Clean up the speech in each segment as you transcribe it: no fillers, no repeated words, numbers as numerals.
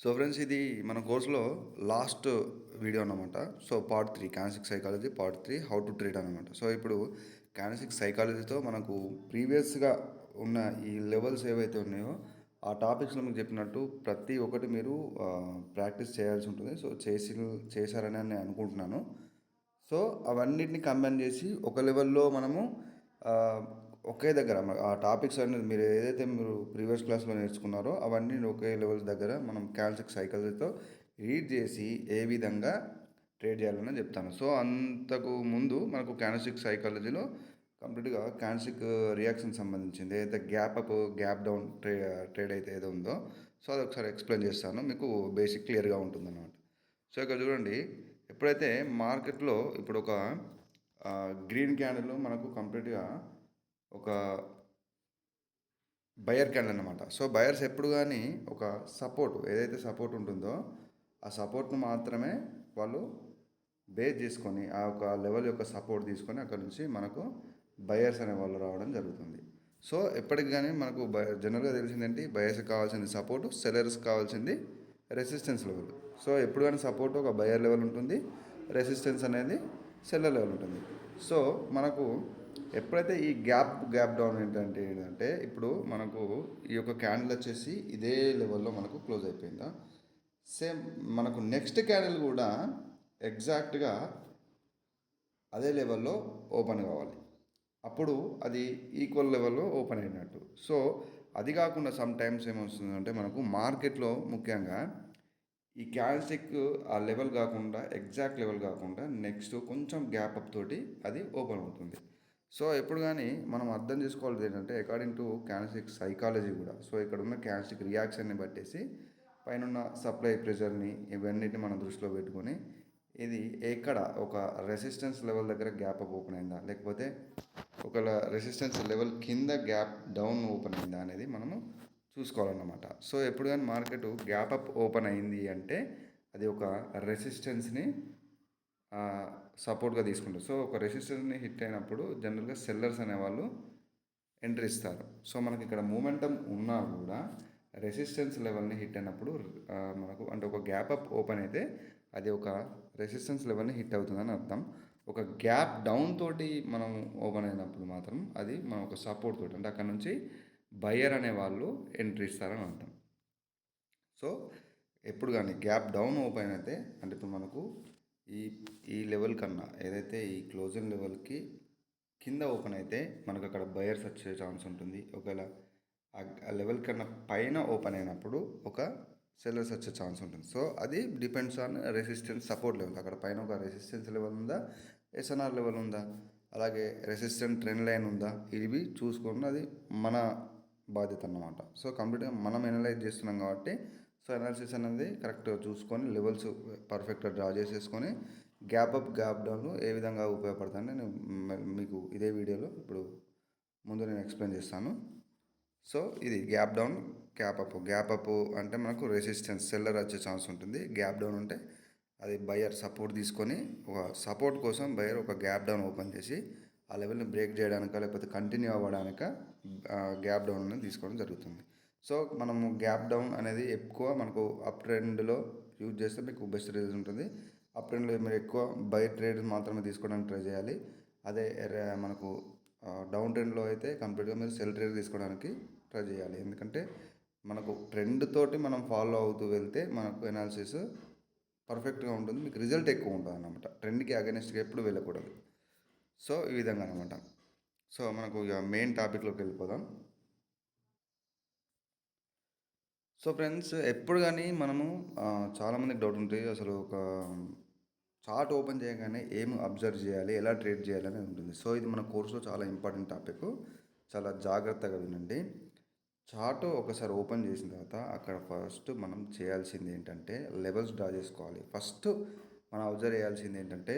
So friends, ఇది మన కోర్స్‌లో లాస్ట్ వీడియో అన్నమాట. So part 3 concept psychology part 3 how to treat అనమాట. సో ఇప్పుడు కాన్సెప్ట్ సైకాలజీతో మనకు ప్రీవియస్‌గా ఉన్న ఈ లెవెల్స్ ఏవైతే ఉన్నాయో, ఆ టాపిక్స్‌లో మీకు చెప్పినట్టు ప్రతి ఒక్కటి మీరు ప్రాక్టీస్ చేయాల్సి ఉంటుంది. సో చేశారని నేను అనుకుంటున్నాను. సో అవన్నిటిని కంబైన్ చేసి ఒక లెవెల్‌లో మనము ఆహ్, ఒకే దగ్గర ఆ టాపిక్స్ అన్నీ మీరు ఏదైతే మీరు ప్రీవియస్ క్లాస్‌లో నేర్చుకున్నారో అవన్నీ ఒకే లెవెల్స్ దగ్గర మనం కాన్సెప్ట్ సైకాలజీతో రీడ్ చేసి ఏ విధంగా ట్రేడ్ చేయాలని చెప్తాను. సో అంతకు ముందు మనకు కాన్సెప్ట్ సైకాలజీలో కంప్లీట్‌గా కాన్సెప్ట్ రియాక్షన్ సంబంధించింది ఏదైతే gap up, gap down trade అయితే ఏదో ఉందో, సో అదొకసారి ఎక్స్‌ప్లెయిన్ చేస్తాను. మీకు బేసిక్ క్లియర్‌గా ఉంటుందన్నమాట. సో ఇక్కడ చూడండి, ఎప్పుడైతే మార్కెట్‌లో ఇప్పుడు ఒక గ్రీన్ క్యాండిల్ మనకు కంప్లీట్‌గా ఒక బయర్ క్యాండిల్ అనమాట. సో బయర్స్ ఎప్పుడు కానీ ఒక సపోర్ట్ ఏదైతే సపోర్ట్ ఉంటుందో ఆ సపోర్ట్ను మాత్రమే వాళ్ళు బేస్ చేసుకొని ఆ ఒక లెవెల్ యొక్క సపోర్ట్ తీసుకొని అక్కడ నుంచి మనకు బయర్స్ అనే వాళ్ళు రావడం జరుగుతుంది. సో ఎప్పటికి కానీ మనకు జనరల్గా తెలిసిందేంటి, బయర్స్కి కావాల్సింది సపోర్ట్, సెలర్స్కి కావాల్సింది రెసిస్టెన్స్ లెవెల్. సో ఎప్పుడు కానీ సపోర్ట్ ఒక బయర్ లెవెల్ ఉంటుంది, రెసిస్టెన్స్ అనేది సెల్లర్ లెవెల్ ఉంటుంది. సో మనకు ఎప్పుడైతే ఈ గ్యాప్ డౌన్ ఏంటంటే ఇప్పుడు మనకు ఈ యొక్క క్యాండిల్ వచ్చేసి ఇదే లెవెల్లో మనకు క్లోజ్ అయిపోయిందా, సేమ్ మనకు నెక్స్ట్ క్యాండిల్ కూడా ఎగ్జాక్ట్గా అదే లెవెల్లో ఓపెన్ కావాలి. అప్పుడు అది ఈక్వల్ లెవెల్లో ఓపెన్ అయినట్టు. సో అది కాకుండా సమ్ టైమ్స్ ఏమొస్తుందంటే మనకు మార్కెట్లో ముఖ్యంగా ఈ క్యాండిల్స్టిక్ ఆ లెవెల్ కాకుండా ఎగ్జాక్ట్ లెవెల్ కాకుండా నెక్స్ట్ కొంచెం గ్యాప్ అప్ తోటి అది ఓపెన్ అవుతుంది. సో ఎప్పుడు కానీ మనం అర్థం చేసుకోవాల్సింది ఏంటంటే అకార్డింగ్ టు క్యాండిల్స్టిక్ సైకాలజీ కూడా, సో ఇక్కడ ఉన్న క్యాండిల్స్టిక్ రియాక్షన్ని బట్టేసి పైన సప్లై ప్రెషర్ని ఇవన్నిటిని మనం దృష్టిలో పెట్టుకొని ఇది ఎక్కడ ఒక రెసిస్టెన్స్ లెవెల్ దగ్గర గ్యాప్ అప్ ఓపెన్ అయిందా, లేకపోతే ఒక రెసిస్టెన్స్ లెవెల్ కింద గ్యాప్ డౌన్ ఓపెన్ అయిందా అనేది మనము చూసుకోవాలన్నమాట. సో ఎప్పుడు కానీ మార్కెట్ గ్యాప్ అప్ ఓపెన్ అయింది అంటే అది ఒక రెసిస్టెన్స్ని సపోర్ట్గా తీసుకుంటారు. సో ఒక రెసిస్టెన్స్ని హిట్ అయినప్పుడు జనరల్గా సెల్లర్స్ అనేవాళ్ళు ఎంట్రీ ఇస్తారు. సో మనకి ఇక్కడ మూమెంటం ఉన్నా కూడా రెసిస్టెన్స్ లెవెల్ని హిట్ అయినప్పుడు మనకు అంటే ఒక గ్యాప్ అప్ ఓపెన్ అయితే అది ఒక రెసిస్టెన్స్ లెవెల్ని హిట్ అవుతుందని అర్థం. ఒక గ్యాప్ డౌన్ తోటి మనం ఓపెన్ అయినప్పుడు మాత్రం అది మనం ఒక సపోర్ట్ తోటి అంటే అక్కడ నుంచి బయ్యర్ అనే వాళ్ళు ఎంట్రీ ఇస్తారని అర్థం. సో ఎప్పుడు కానీ గ్యాప్ డౌన్ ఓపెన్ అయితే అంటే ఇప్పుడు మనకు ఈ ఈ లెవెల్ కన్నా ఏదైతే ఈ క్లోజింగ్ లెవెల్కి కింద ఓపెన్ అయితే మనకు అక్కడ బయర్స్ వచ్చే ఛాన్స్ ఉంటుంది. ఒకవేళ ఆ లెవెల్ కన్నా పైన ఓపెన్ అయినప్పుడు ఒక సెల్లర్స్ వచ్చే ఛాన్స్ ఉంటుంది. సో అది depends on resistance support level. అక్కడ పైన ఒక రెసిస్టెన్స్ లెవెల్ ఉందా, ఎస్ఎన్ఆర్ లెవెల్ ఉందా, అలాగే రెసిస్టెంట్ ట్రెండ్ లైన్ ఉందా, ఇవి చూసుకుని అది మన బాధ్యత అన్నమాట. సో కంప్లీట్గా మనం ఎనలైజ్ చేస్తున్నాం కాబట్టి సో అనాలిసిస్ అనేది కరెక్ట్గా చూసుకొని లెవెల్స్ పర్ఫెక్ట్గా డ్రా చేసేసుకొని గ్యాప్ అప్ గ్యాప్ డౌన్ ఏ విధంగా ఉపయోగపడుతుందని నేను మీకు ఇదే వీడియోలో ఇప్పుడు ముందు నేను ఎక్స్ప్లెయిన్ చేస్తాను. సో ఇది గ్యాప్ డౌన్, గ్యాప్ అప్ అంటే మనకు రెసిస్టెన్స్ సెల్లర్ వచ్చే ఛాన్స్ ఉంటుంది. గ్యాప్ డౌన్ అంటే అది బయర్ సపోర్ట్ తీసుకొని ఒక సపోర్ట్ కోసం బయర్ ఒక గ్యాప్ డౌన్ ఓపెన్ చేసి ఆ లెవెల్ని బ్రేక్ చేయడానిక లేకపోతే కంటిన్యూ అవ్వడానిక గ్యాప్ డౌన్ అనేది తీసుకోవడం జరుగుతుంది. సో మనము గ్యాప్ డౌన్ అనేది ఎక్కువ మనకు అప్ ట్రెండ్లో యూజ్ చేస్తే మీకు బెస్ట్ రిజల్ట్ ఉంటుంది. అప్ ట్రెండ్లో మీరు ఎక్కువ బై ట్రేడ్ మాత్రమే తీసుకోవడానికి ట్రై చేయాలి. అదే మనకు డౌన్ ట్రెండ్లో అయితే కంప్లీట్గా మీరు సెల్ ట్రేడ్ తీసుకోవడానికి ట్రై చేయాలి. ఎందుకంటే మనకు ట్రెండ్ తోటి మనం ఫాలో అవుతూ వెళ్తే మనకు ఎనాలిసిస్ పర్ఫెక్ట్గా ఉంటుంది, మీకు రిజల్ట్ ఎక్కువ ఉంటుంది అన్నమాట. ట్రెండ్కి అగెనిస్ట్గా ఎప్పుడు వెళ్ళకూడదు. సో ఈ విధంగా అనమాట. సో మనకు ఇక మెయిన్ టాపిక్లోకి వెళ్ళిపోదాం. సో ఫ్రెండ్స్, ఎప్పుడు కానీ మనము చాలామందికి డౌట్ ఉంటుంది, అసలు ఒక చార్ట్ ఓపెన్ చేయగానే ఏం అబ్జర్వ్ చేయాలి, ఎలా ట్రేడ్ చేయాలి అనేది ఉంటుంది. సో ఇది మన కోర్సులో చాలా ఇంపార్టెంట్ టాపిక్, చాలా జాగ్రత్తగా వినండి. చార్ట్ ఒకసారి ఓపెన్ చేసిన తర్వాత అక్కడ ఫస్ట్ మనం చేయాల్సింది ఏంటంటే లెవెల్స్ డ్రా చేసుకోవాలి. ఫస్ట్ మనం అబ్జర్వ్ చేయాల్సింది ఏంటంటే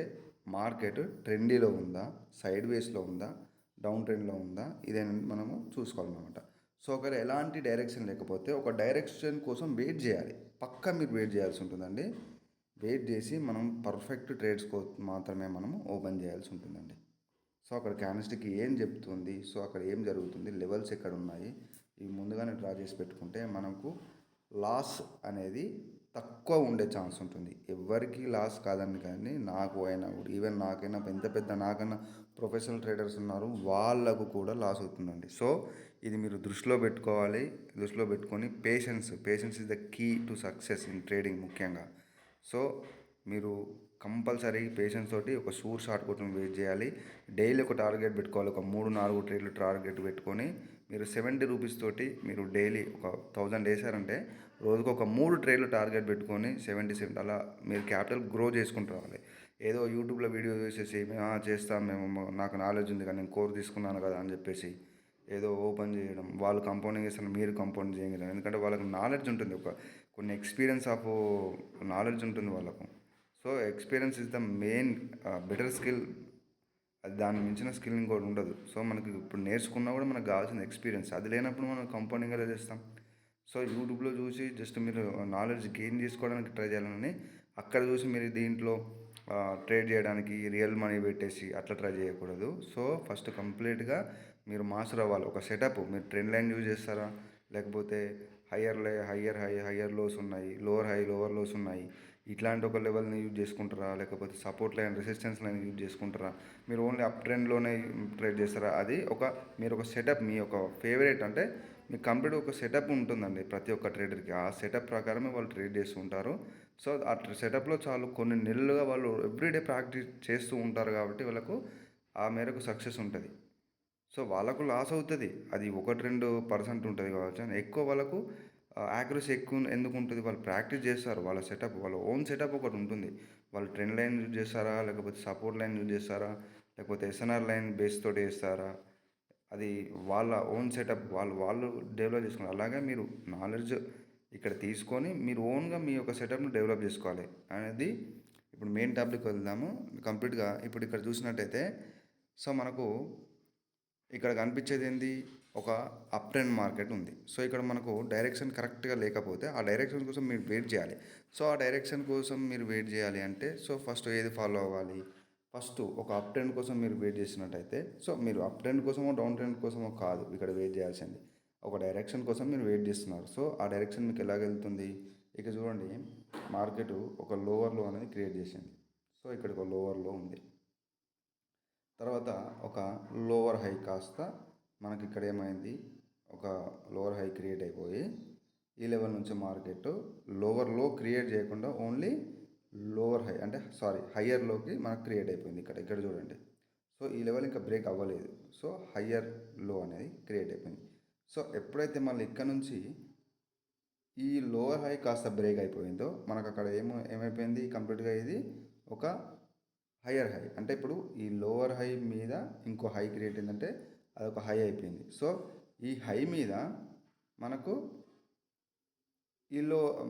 మార్కెట్ ట్రెండీలో ఉందా, సైడ్ వేస్లో ఉందా, డౌన్ ట్రెండ్లో ఉందా, ఇదేనండి మనము చూసుకోవాలన్నమాట. సో ఒకవేళ ఎలాంటి డైరెక్షన్ లేకపోతే ఒక డైరెక్షన్ కోసం వెయిట్ చేయాలి. పక్కా మీరు వెయిట్ చేయాల్సి ఉంటుందండి. వెయిట్ చేసి మనం పర్ఫెక్ట్ ట్రేడ్స్ మాత్రమే మనము ఓపెన్ చేయాల్సి ఉంటుందండి. సో అక్కడ క్యాండిల్స్టిక్ ఏం చెప్తుంది, సో అక్కడ ఏం జరుగుతుంది, లెవెల్స్ ఎక్కడ ఉన్నాయి, ఇవి ముందుగానే డ్రా చేసి పెట్టుకుంటే మనకు లాస్ అనేది తక్కువ ఉండే ఛాన్స్ ఉంటుంది. ఎవరికి లాస్ కాదని కానీ నాకు అయినా కూడా, ఈవెన్ నాకైనా పెద్ద పెద్ద నాకన్నా ప్రొఫెషనల్ ట్రేడర్స్ ఉన్నారు, వాళ్ళకు కూడా లాస్ అవుతుందండి. సో ఇది మీరు దృష్టిలో పెట్టుకోవాలి. దృష్టిలో పెట్టుకొని patience is the key to success in trading ముఖ్యంగా. సో మీరు కంపల్సరీ పేషెన్స్ తోటి ఒక షూర్ షాట్ కోసం వెయిట్ చేయాలి. డైలీ ఒక టార్గెట్ పెట్టుకోవాలి. ఒక 3-4 ట్రేడ్లు టార్గెట్ పెట్టుకొని మీరు 70 రూపీస్ తోటి మీరు డైలీ ఒక 1000 వేసారంటే రోజుకు ఒక 3 ట్రేడ్లు టార్గెట్ పెట్టుకొని 70 అలా మీరు క్యాపిటల్ గ్రో చేసుకుంటూ రావాలి. ఏదో యూట్యూబ్లో వీడియో చూసేసి చేస్తాం మేము, నాకు నాలెడ్జ్ ఉంది కానీ నేను కోర్ తీసుకున్నాను కదా అని చెప్పేసి ఏదో ఓపెన్ చేయడం, వాళ్ళు కంపౌండింగ్ చేస్తారు, మీరు కంపౌండ్ చేయగలరు. ఎందుకంటే వాళ్ళకి నాలెడ్జ్ ఉంటుంది, కొన్ని ఎక్స్పీరియన్స్ ఆఫ్ నాలెడ్జ్ ఉంటుంది వాళ్ళకు. So experience is the main better skill. అది దాన్ని మించిన స్కిల్ ఇంకోటి ఉండదు. సో మనకి ఇప్పుడు నేర్చుకున్నా కూడా మనకు కావాల్సిన ఎక్స్పీరియన్స్, అది లేనప్పుడు మనం కంపౌండింగ్ ఎలా చేస్తాం? సో యూట్యూబ్లో చూసి జస్ట్ మీరు నాలెడ్జ్ గెయిన్ చేసుకోవడానికి ట్రై చేయాలని, అక్కడ చూసి మీరు దీంట్లో ట్రేడ్ చేయడానికి రియల్ మనీ పెట్టేసి అట్లా ట్రై చేయకూడదు. సో ఫస్ట్ కంప్లీట్గా మీరు మాస్టర్ అవ్వాలి. ఒక సెటప్, మీరు ట్రెండ్ లైన్ యూజ్ చేస్తారా, లేకపోతే హయ్యర్ లోస్ ఉన్నాయి, లోవర్ లోస్ ఉన్నాయి, ఇట్లాంటి ఒక లెవెల్ని యూజ్ చేసుకుంటారా, లేకపోతే support line resistance line use చేసుకుంటారా, మీరు ఓన్లీ అప్ ట్రెండ్లోనే ట్రేడ్ చేస్తారా? అది మీరు ఒక సెటప్, మీ ఒక ఫేవరెట్ అంటే మీకు కంప్లీట్ ఒక సెటప్ ఉంటుందండి ప్రతి ఒక్క ట్రేడర్కి. ఆ సెటప్ ప్రకారమే వాళ్ళు ట్రేడ్ చేస్తూ ఉంటారు. సో ఆ సెటప్లో చాలు కొన్ని నెలలుగా వాళ్ళు ఎవ్రీడే ప్రాక్టీస్ చేస్తూ ఉంటారు కాబట్టి వాళ్ళకు ఆ మేరకు సక్సెస్ ఉంటుంది. సో వాళ్ళకు లాస్ అవుతుంది, అది 1-2% ఉంటుంది కావచ్చు, అని ఎక్కువ వాళ్ళకు యాక్యురసీ ఎక్కువ ఎందుకు ఉంటుంది? వాళ్ళు ప్రాక్టీస్ చేస్తారు, వాళ్ళ సెటప్, వాళ్ళ ఓన్ సెటప్ ఒకటి ఉంటుంది. వాళ్ళు ట్రెండ్ లైన్ యూజ్ చేస్తారా, లేకపోతే సపోర్ట్ లైన్ యూజ్ చేస్తారా, లేకపోతే ఎస్ఎన్ఆర్ లైన్ బేస్ తోటి వేస్తారా, అది వాళ్ళ ఓన్ సెటప్, వాళ్ళు డెవలప్ చేసుకున్నారు. అలాగే మీరు నాలెడ్జ్ ఇక్కడ తీసుకొని మీరు ఓన్గా మీ యొక్క సెటప్ను డెవలప్ చేసుకోవాలి అనేది. ఇప్పుడు మెయిన్ టాపిక్ వెళ్దాము కంప్లీట్గా. ఇప్పుడు ఇక్కడ చూసినట్టయితే సో మనకు ఇక్కడ కనిపించేది ఏంది? ఒక అప్ ట్రెండ్ మార్కెట్ ఉంది. సో ఇక్కడ మనకు డైరెక్షన్ కరెక్ట్గా లేకపోతే ఆ డైరెక్షన్ కోసం మీరు వెయిట్ చేయాలి. సో ఆ డైరెక్షన్ కోసం మీరు వెయిట్ చేయాలి అంటే సో ఫస్ట్ ఏది ఫాలో అవ్వాలి? ఫస్ట్ ఒక అప్ ట్రెండ్ కోసం మీరు వెయిట్ చేసినట్టయితే, సో మీరు అప్ ట్రెండ్ కోసమో డౌన్ ట్రెండ్ కోసమో కాదు ఇక్కడ వెయిట్ చేయాల్సింది, ఒక డైరెక్షన్ కోసం మీరు వెయిట్ చేస్తున్నారు. సో ఆ డైరెక్షన్ మీకు ఎలాగెళ్తుంది? ఇక చూడండి, మార్కెట్ ఒక లోవర్ లో అనేది క్రియేట్ చేసింది. సో ఇక్కడ ఒక లోవర్ లో ఉంది, తర్వాత ఒక లోవర్ హై కాస్త మనకి ఇక్కడ ఏమైంది, ఒక లోవర్ హై క్రియేట్ అయిపోయి ఈ లెవెల్ నుంచి మార్కెట్ లోవర్ లో క్రియేట్ చేయకుండా ఓన్లీ లోవర్ హై అంటే హయ్యర్ లోకి మనకు క్రియేట్ అయిపోయింది. ఇక్కడ చూడండి. సో ఈ లెవెల్ ఇంకా బ్రేక్ అవ్వలేదు. సో హయ్యర్ లో అనేది క్రియేట్ అయిపోయింది. సో ఎప్పుడైతే మళ్ళీ ఇక్కడ నుంచి ఈ లోవర్ హై కాస్త బ్రేక్ అయిపోయిందో మనకు అక్కడ ఏమైపోయింది కంప్లీట్గా, ఇది ఒక హయ్యర్ హై. అంటే ఇప్పుడు ఈ లోవర్ హై మీద ఇంకో హై క్రియేట్ అయిందంటే అదొక హై అయిపోయింది. సో ఈ హై మీద మనకు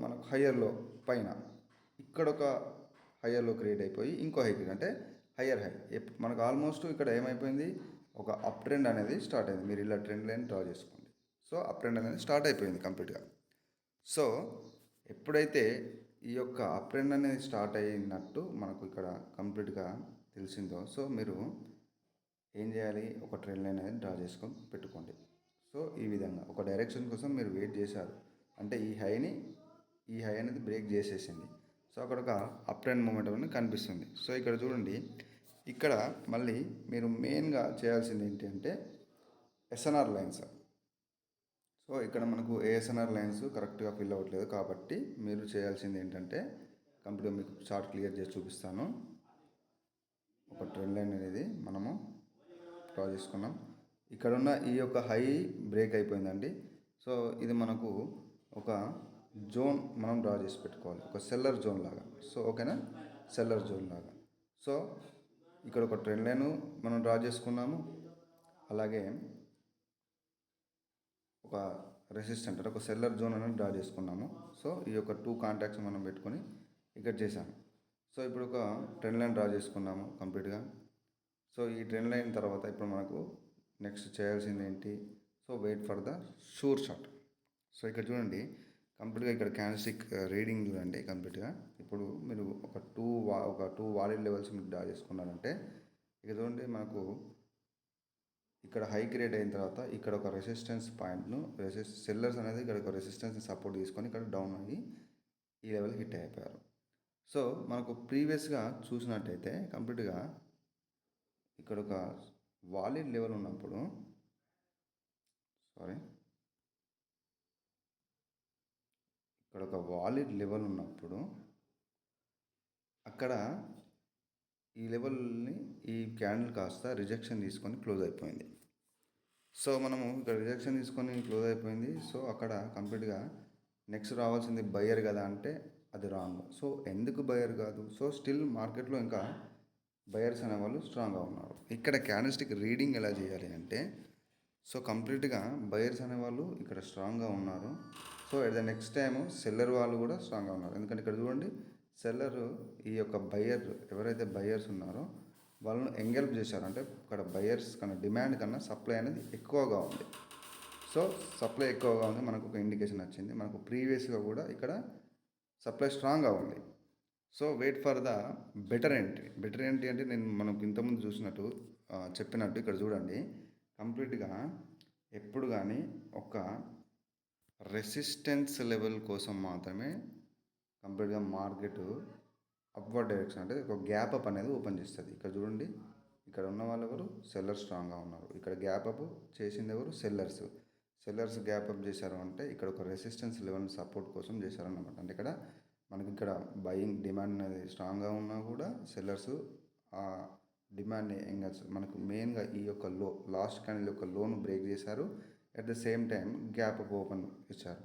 మనకు హయ్యర్లో పైన ఇక్కడ ఒక హయ్యర్లో క్రియేట్ అయిపోయి ఇంకో హై క్రియేట్ అంటే హయ్యర్ హై. మనకు ఆల్మోస్ట్ ఇక్కడ ఏమైపోయింది, ఒక అప్ ట్రెండ్ అనేది స్టార్ట్ అయింది. మీరు ఇలా ట్రెండ్ లైన్ డ్రా చేసుకోండి. సో అప్ ట్రెండ్ అనేది స్టార్ట్ అయిపోయింది కంప్లీట్గా. సో ఎప్పుడైతే ఈ యొక్క అప్ ట్రెండ్ అనేది స్టార్ట్ అయినట్టు మనకు ఇక్కడ కంప్లీట్గా తెలిసిందో, సో మీరు ఏం చేయాలి, ఒక ట్రెండ్ లైన్ అనేది డ్రా చేసుకొని పెట్టుకోండి. సో ఈ విధంగా ఒక డైరెక్షన్ కోసం మీరు వెయిట్ చేశారు అంటే ఈ హై అనేది బ్రేక్ చేసేసింది. సో అక్కడ ఒక అప్ ట్రెండ్ మూమెంట్ అనేది కనిపిస్తుంది. సో ఇక్కడ చూడండి, ఇక్కడ మళ్ళీ మీరు మెయిన్గా చేయాల్సింది ఏంటి అంటే ఎస్ఎన్ఆర్ లైన్స్. సో ఇక్కడ మనకు ఏఎస్ఎన్ఆర్ లైన్స్ కరెక్ట్గా ఫిల్ అవ్వట్లేదు కాబట్టి మీరు చేయాల్సింది ఏంటంటే కంప్లీట్గా మీకు చార్ట్ క్లియర్ చేసి చూపిస్తాను. ఒక ట్రెండ్ లైన్ అనేది మనము డ్రా చేసుకున్నాం. ఇక్కడ ఉన్న ఈ యొక్క హై బ్రేక్ అయిపోయిందండి. సో ఇది మనకు ఒక జోన్ మనం డ్రా చేసి పెట్టుకోవాలి, ఒక సెల్లర్ జోన్ లాగా. సో ఓకేనా, సెల్లర్ జోన్ లాగా. సో ఇక్కడ ఒక ట్రెండ్ లైన్ మనం డ్రా చేసుకున్నాము, అలాగే ఒక రెసిస్టెంట్ అంటే ఒక సెల్లర్ జోన్ అనేది డ్రా చేసుకున్నాము. సో ఈ యొక్క 2 కాంటాక్ట్స్ మనం పెట్టుకొని ఇక్కడ చేసాము. సో ఇప్పుడు ఒక ట్రెండ్ లైన్ డ్రా చేసుకున్నాము కంప్లీట్గా. సో ఈ ట్రెండ్ లైన్ తర్వాత ఇప్పుడు మనకు నెక్స్ట్ చేయాల్సింది ఏంటి, so wait for the sure shot. So ఇక్కడ చూడండి కంప్లీట్గా ఇక్కడ క్యాండిల్స్టిక్ రీడింగ్ చూడండి కంప్లీట్గా. ఇప్పుడు మీరు ఒక టూ వాలిడ్ లెవెల్స్ మీరు డ్రా చేసుకున్నారంటే ఇక చూడండి మనకు ఇక్కడ హై క్రియేట్ అయిన తర్వాత ఇక్కడ ఒక రెసిస్టెన్స్ పాయింట్ను సెల్లర్స్ అనేది ఇక్కడ ఒక రెసిస్టెన్స్ని సపోర్ట్ తీసుకొని ఇక్కడ డౌన్ అయ్యి ఈ లెవెల్ హిట్ అయిపోయారు. సో మనకు ప్రీవియస్గా చూసినట్టయితే కంప్లీట్గా ఇక్కడ ఒక వాలిడ్ లెవెల్ ఉన్నప్పుడు ఇక్కడ ఒక వాలిడ్ లెవెల్ ఉన్నప్పుడు అక్కడ ఈ లెవెల్ని ఈ క్యాండిల్ కాస్త రిజెక్షన్ తీసుకొని క్లోజ్ అయిపోయింది. సో మనము ఇక్కడ రిజెక్షన్ తీసుకొని క్లోజ్ అయిపోయింది. సో అక్కడ కంప్లీట్గా నెక్స్ట్ రావాల్సింది బయ్యర్ కదా అంటే అది రాంగ్. సో ఎందుకు బయ్యర్ కాదు? సో స్టిల్ మార్కెట్లో ఇంకా బయర్స్ అనేవాళ్ళు స్ట్రాంగ్గా ఉన్నారు. ఇక్కడ క్యాండిల్స్టిక్ రీడింగ్ ఎలా చేయాలి అంటే సో కంప్లీట్గా బయర్స్ అనేవాళ్ళు ఇక్కడ స్ట్రాంగ్గా ఉన్నారు. So at the next time seller వాళ్ళు కూడా స్ట్రాంగ్గా ఉన్నారు. ఎందుకంటే ఇక్కడ చూడండి సెల్లర్ ఈ యొక్క బయర్ ఎవరైతే బయర్స్ ఉన్నారో వాళ్ళను ఎంగెల్ప్ చేశారు. అంటే ఇక్కడ బయర్స్ కన్నా డిమాండ్ కన్నా సప్లై అనేది ఎక్కువగా ఉంది. సో సప్లై ఎక్కువగా ఉంది మనకు ఒక ఇండికేషన్ వచ్చింది. మనకు ప్రీవియస్గా కూడా ఇక్కడ సప్లై స్ట్రాంగ్గా ఉంది. So wait for the better entry. Better entry అంటే నేను మనకు ఇంతకుముందు చూసినట్టు చెప్పినట్టు ఇక్కడ చూడండి కంప్లీట్గా ఎప్పుడు కానీ ఒక రెసిస్టెన్స్ లెవెల్ కోసం మాత్రమే కంప్లీట్గా మార్కెట్ అప్వర్డ్ డైరెక్షన్ అంటే ఒక గ్యాప్ అప్ అనేది ఓపెన్ చేస్తుంది. ఇక్కడ చూడండి ఇక్కడ ఉన్న వాళ్ళు ఎవరు సెల్లర్స్ స్ట్రాంగ్గా ఉన్నారు. ఇక్కడ గ్యాప్ అప్ చేసింది ఎవరు సెల్లర్స్ గ్యాప్ అప్ చేశారు అంటే ఇక్కడ ఒక రెసిస్టెన్స్ లెవెల్ సపోర్ట్ కోసం చేశారన్నమాట. అంటే ఇక్కడ మనకి ఇక్కడ బయింగ్ డిమాండ్ అనేది స్ట్రాంగ్గా ఉన్నా కూడా సెల్లర్స్ ఆ డిమాండ్ ఇంకా మనకు మెయిన్గా ఈ యొక్క లాస్ట్ క్యాండిల్ యొక్క లోను బ్రేక్ చేశారు. At the same time gap up open ఇచ్చారు.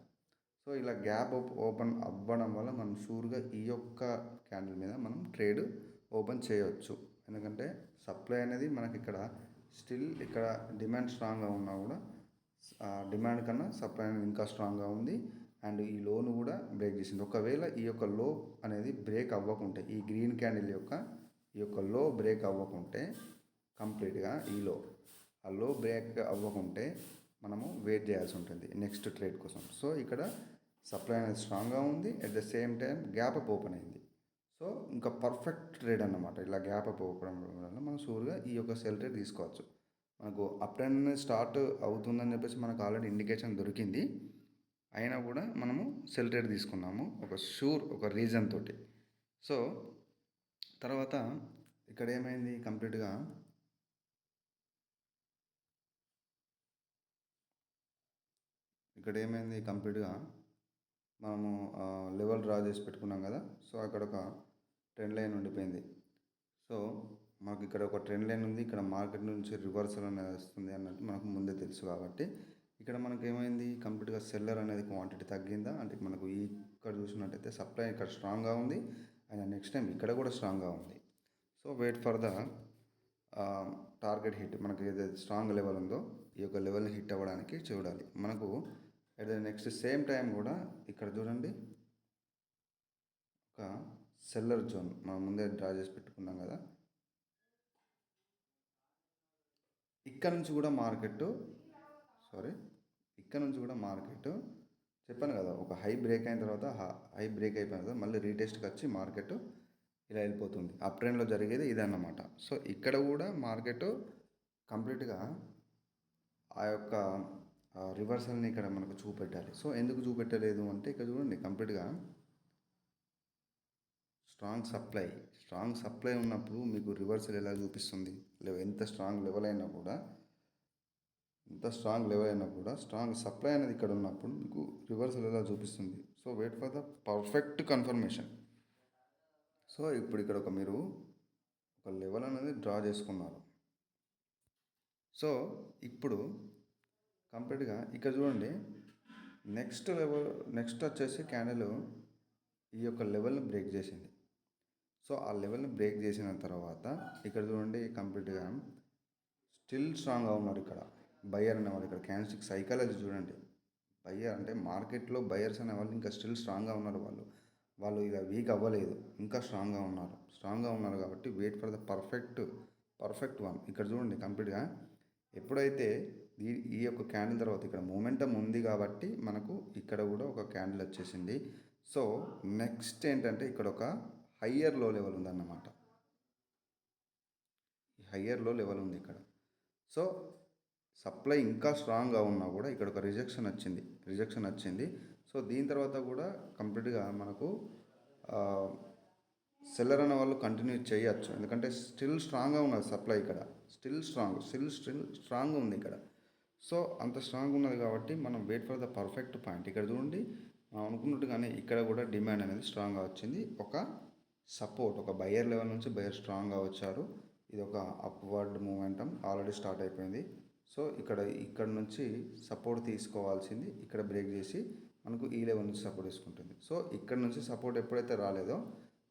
సో ఇలా గ్యాప్ అప్ ఓపెన్ అవ్వడం వల్ల మనం షూర్గా ఈ యొక్క క్యాండిల్ మీద మనం ట్రేడ్ ఓపెన్ చేయవచ్చు. ఎందుకంటే సప్లై అనేది మనకి ఇక్కడ స్టిల్ ఇక్కడ డిమాండ్ స్ట్రాంగ్గా ఉన్నా కూడా డిమాండ్ కన్నా సప్లై అనేది ఇంకా స్ట్రాంగ్గా ఉంది. అండ్ ఈ లోను కూడా బ్రేక్ చేసింది. ఒకవేళ ఈ యొక్క లో అనేది బ్రేక్ అవ్వకుంటే ఈ గ్రీన్ క్యాండిల్ ఈ యొక్క లో బ్రేక్ అవ్వకుంటే కంప్లీట్గా ఆ లో బ్రేక్ అవ్వకుంటే మనము వెయిట్ చేయాల్సి ఉంటుంది నెక్స్ట్ ట్రేడ్ కోసం. సో ఇక్కడ సప్లై అనేది స్ట్రాంగ్గా ఉంది. At the same time gap up open అయింది. సో ఇంకా పర్ఫెక్ట్ ట్రేడ్ అన్నమాట. ఇలా గ్యాప్ అప్ ఓపెన్ వల్ల మనం షూర్గా ఈ యొక్క సెల్ ట్రేడ్ తీసుకోవచ్చు. మనకు అప్ ట్రెండ్ స్టార్ట్ అవుతుందని చెప్పేసి మనకు ఆల్రెడీ ఇండికేషన్ దొరికింది. అయినా కూడా మనము సెల్ ట్రేడ్ తీసుకున్నాము ఒక రీజన్ తోటి. సో తర్వాత ఇక్కడ ఏమైంది కంప్లీట్గా మనము లెవెల్ డ్రా చేసి పెట్టుకున్నాం కదా. సో అక్కడ ఒక ట్రెండ్ లైన్ ఉండిపోయింది. సో మాకు ఇక్కడ ఒక ట్రెండ్ లైన్ ఉంది. ఇక్కడ మార్కెట్ నుంచి రివర్సల్ అనేది వస్తుంది అన్నట్టు మనకు ముందే తెలుసు. కాబట్టి ఇక్కడ మనకు ఏమైంది కంప్లీట్గా సెల్లర్ అనేది క్వాంటిటీ తగ్గిందా అంటే మనకు ఇక్కడ చూసినట్టయితే సప్లై ఇక్కడ స్ట్రాంగ్గా ఉంది అండ్ నెక్స్ట్ టైం ఇక్కడ కూడా స్ట్రాంగ్గా ఉంది. So wait for the target hit. మనకి ఏదైతే స్ట్రాంగ్ లెవెల్ ఉందో ఈ యొక్క లెవెల్ని హిట్ అవ్వడానికి చూడాలి. మనకు at the next same time కూడా ఇక్కడ చూడండి ఒక సెల్లర్ జోన్ మనం ముందే డ్రా చేసి పెట్టుకున్నాం కదా. ఇక్కడ నుంచి కూడా మార్కెట్ చెప్పాను కదా ఒక హై బ్రేక్ అయిన తర్వాత అయిపోయిన తర్వాత మళ్ళీ రీటెస్ట్కి వచ్చి మార్కెట్ ఇలా వెళ్ళిపోతుంది. అప్ ట్రెండ్లో జరిగేది ఇదన్నమాట. సో ఇక్కడ కూడా మార్కెట్ కంప్లీట్గా ఆ యొక్క రివర్సల్ని ఇక్కడ మనకు చూపెట్టాలి. సో ఎందుకు చూపెట్టలేదు అంటే ఇక్కడ చూడండి కంప్లీట్గా స్ట్రాంగ్ సప్లై ఉన్నప్పుడు మీకు రివర్సల్ ఎలా చూపిస్తుంది. ఎంత స్ట్రాంగ్ లెవెల్ అయినా కూడా స్ట్రాంగ్ సప్లై అనేది ఇక్కడ ఉన్నప్పుడు మీకు రివర్సల్ ఎలా చూపిస్తుంది. So wait for the perfect confirmation. So ఇప్పుడు ఇక్కడ మీరు ఒక లెవెల్ అనేది డ్రా చేసుకున్నారు. సో ఇప్పుడు కంప్లీట్గా ఇక్కడ చూడండి నెక్స్ట్ వచ్చేసి క్యాండిల్ ఈ యొక్క లెవెల్ని బ్రేక్ చేసింది. సో ఆ లెవెల్ని బ్రేక్ చేసిన తర్వాత ఇక్కడ చూడండి కంప్లీట్గా స్టిల్ స్ట్రాంగ్గా ఉన్నారు. ఇక్కడ బయ్యర్ అనేవాళ్ళు ఇక్కడ క్యాండిల్స్టిక్ సైకాలజీ చూడండి. బయ్యర్ అంటే మార్కెట్లో బయ్యర్స్ అనేవాళ్ళు ఇంకా స్టిల్ స్ట్రాంగ్గా ఉన్నారు. వాళ్ళు ఇక వీక్ అవ్వలేదు, ఇంకా స్ట్రాంగ్గా ఉన్నారు కాబట్టి wait for the perfect one. ఇక్కడ చూడండి కంప్లీట్గా ఎప్పుడైతే ఈ యొక్క క్యాండిల్ తర్వాత ఇక్కడ మూమెంటం ఉంది కాబట్టి మనకు ఇక్కడ కూడా ఒక క్యాండిల్ వచ్చేసింది. సో నెక్స్ట్ ఏంటంటే ఇక్కడ ఒక హయ్యర్ లో లెవెల్ ఉందన్నమాట. ఈ హయ్యర్ లో లెవెల్ ఉంది ఇక్కడ. సో సప్లై ఇంకా స్ట్రాంగ్గా ఉన్నా కూడా ఇక్కడ ఒక రిజెక్షన్ వచ్చింది. సో దీని తర్వాత కూడా కంప్లీట్గా మనకు సెల్లర్ అనే వాళ్ళు కంటిన్యూ చేయొచ్చు, ఎందుకంటే స్టిల్ స్ట్రాంగ్గా ఉన్నది సప్లై ఇక్కడ, స్టిల్ స్ట్రాంగ్ ఉంది ఇక్కడ. సో అంత స్ట్రాంగ్ ఉన్నది కాబట్టి మనం wait for the perfect point. ఇక్కడ చూడండి, మనం అనుకున్నట్టుగానే ఇక్కడ కూడా డిమాండ్ అనేది స్ట్రాంగ్గా వచ్చింది. ఒక సపోర్ట్, ఒక బయర్ లెవెల్ నుంచి బయర్ స్ట్రాంగ్గా వచ్చారు. ఇది ఒక అప్వర్డ్ మూమెంటం ఆల్రెడీ స్టార్ట్ అయిపోయింది. సో ఇక్కడ నుంచి సపోర్ట్ తీసుకోవాల్సింది, ఇక్కడ బ్రేక్ చేసి మనకు ఈ లెవెల్ నుంచి సపోర్ట్ తీసుకుంటుంది. సో ఇక్కడ నుంచి సపోర్ట్ ఎప్పుడైతే రాలేదో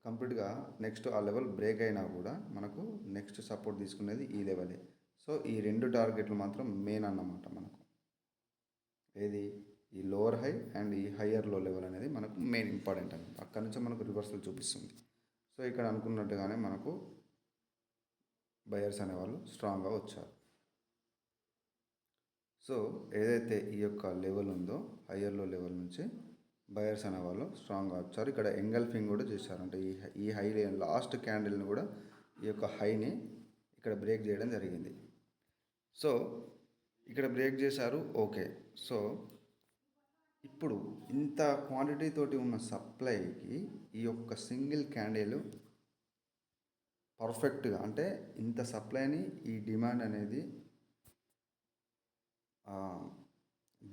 కంప్లీట్గా నెక్స్ట్ ఆ లెవెల్ బ్రేక్ అయినా కూడా మనకు నెక్స్ట్ సపోర్ట్ తీసుకునేది ఈ లెవెలే. సో ఈ రెండు టార్గెట్లు మాత్రం మెయిన్ అన్నమాట మనకు. ఏది, ఈ లోవర్ హై అండ్ ఈ హయ్యర్ లో లెవెల్ అనేది మనకు మెయిన్ ఇంపార్టెంట్ అనమాట. అక్కడ నుంచి మనకు రివర్సల్ చూపిస్తుంది. సో ఇక్కడ అనుకున్నట్టుగానే మనకు బయర్స్ అనేవాళ్ళు స్ట్రాంగ్గా వచ్చారు. సో ఏదైతే ఈ యొక్క లెవెల్ ఉందో హయ్యర్లో లెవెల్ నుంచి బయర్స్ అనేవాళ్ళు స్ట్రాంగ్గా వచ్చారు. ఇక్కడ ఎంగల్ఫింగ్ కూడా చేశారు, అంటే ఈ హై లాస్ట్ క్యాండిల్ని కూడా ఈ యొక్క హైని ఇక్కడ బ్రేక్ చేయడం జరిగింది. సో ఇక్కడ బ్రేక్ చేశారు, ఓకే. సో ఇప్పుడు ఇంత క్వాంటిటీ తోటి ఉన్న సప్లైకి ఈ యొక్క సింగిల్ క్యాండిల్ పర్ఫెక్ట్గా, అంటే ఇంత సప్లైని ఈ డిమాండ్ అనేది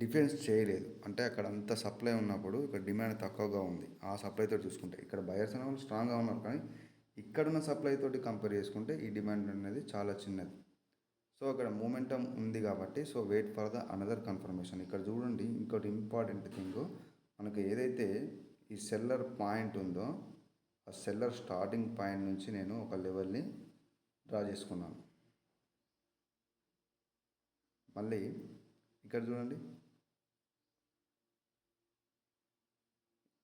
డిఫెన్స్ చేయలేదు. అంటే అక్కడ అంత సప్లై ఉన్నప్పుడు ఇక్కడ డిమాండ్ తక్కువగా ఉంది. ఆ సప్లైతో చూసుకుంటే ఇక్కడ బయర్స్ అనే వాళ్ళు స్ట్రాంగ్గా ఉన్నారు, కానీ ఇక్కడున్న సప్లై తోటి కంపేర్ చేసుకుంటే ఈ డిమాండ్ అనేది చాలా చిన్నది. సో అక్కడ మూమెంటం ఉంది కాబట్టి so wait for the another confirmation. ఇక్కడ చూడండి, ఇంకోటి ఇంపార్టెంట్ థింగ్, మనకు ఏదైతే ఈ సెల్లర్ పాయింట్ ఉందో ఆ సెల్లర్ స్టార్టింగ్ పాయింట్ నుంచి నేను ఒక లెవెల్ని డ్రా చేసుకున్నాను. మళ్ళీ ఇక్కడ చూడండి,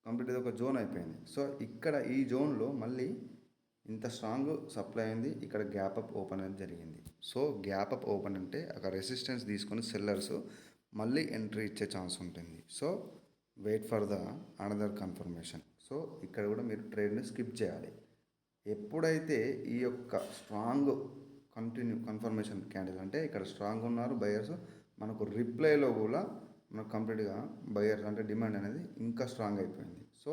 కంప్లీట్ ఇది ఒక జోన్ అయిపోయింది. సో ఇక్కడ ఈ జోన్లో మళ్ళీ ఇంత స్ట్రాంగ్ సప్లై అయింది, ఇక్కడ గ్యాప్ అప్ ఓపెన్ అనేది జరిగింది. సో గ్యాప్ అప్ ఓపెన్ అంటే అక్కడ రెసిస్టెన్స్ తీసుకొని సెల్లర్స్ మళ్ళీ ఎంట్రీ ఇచ్చే ఛాన్స్ ఉంటుంది. So wait for the another confirmation. So ఇక్కడ కూడా మీరు ట్రేడ్ని స్కిప్ చేయాలి. ఎప్పుడైతే ఈ యొక్క స్ట్రాంగ్ కన్ఫర్మేషన్ క్యాండిల్, అంటే ఇక్కడ స్ట్రాంగ్ ఉన్నారు బయర్స్, మనకు రిప్లైలో కూడా మనకు కంప్లీట్గా బయర్స్ అంటే డిమాండ్ అనేది ఇంకా స్ట్రాంగ్ అయిపోయింది. సో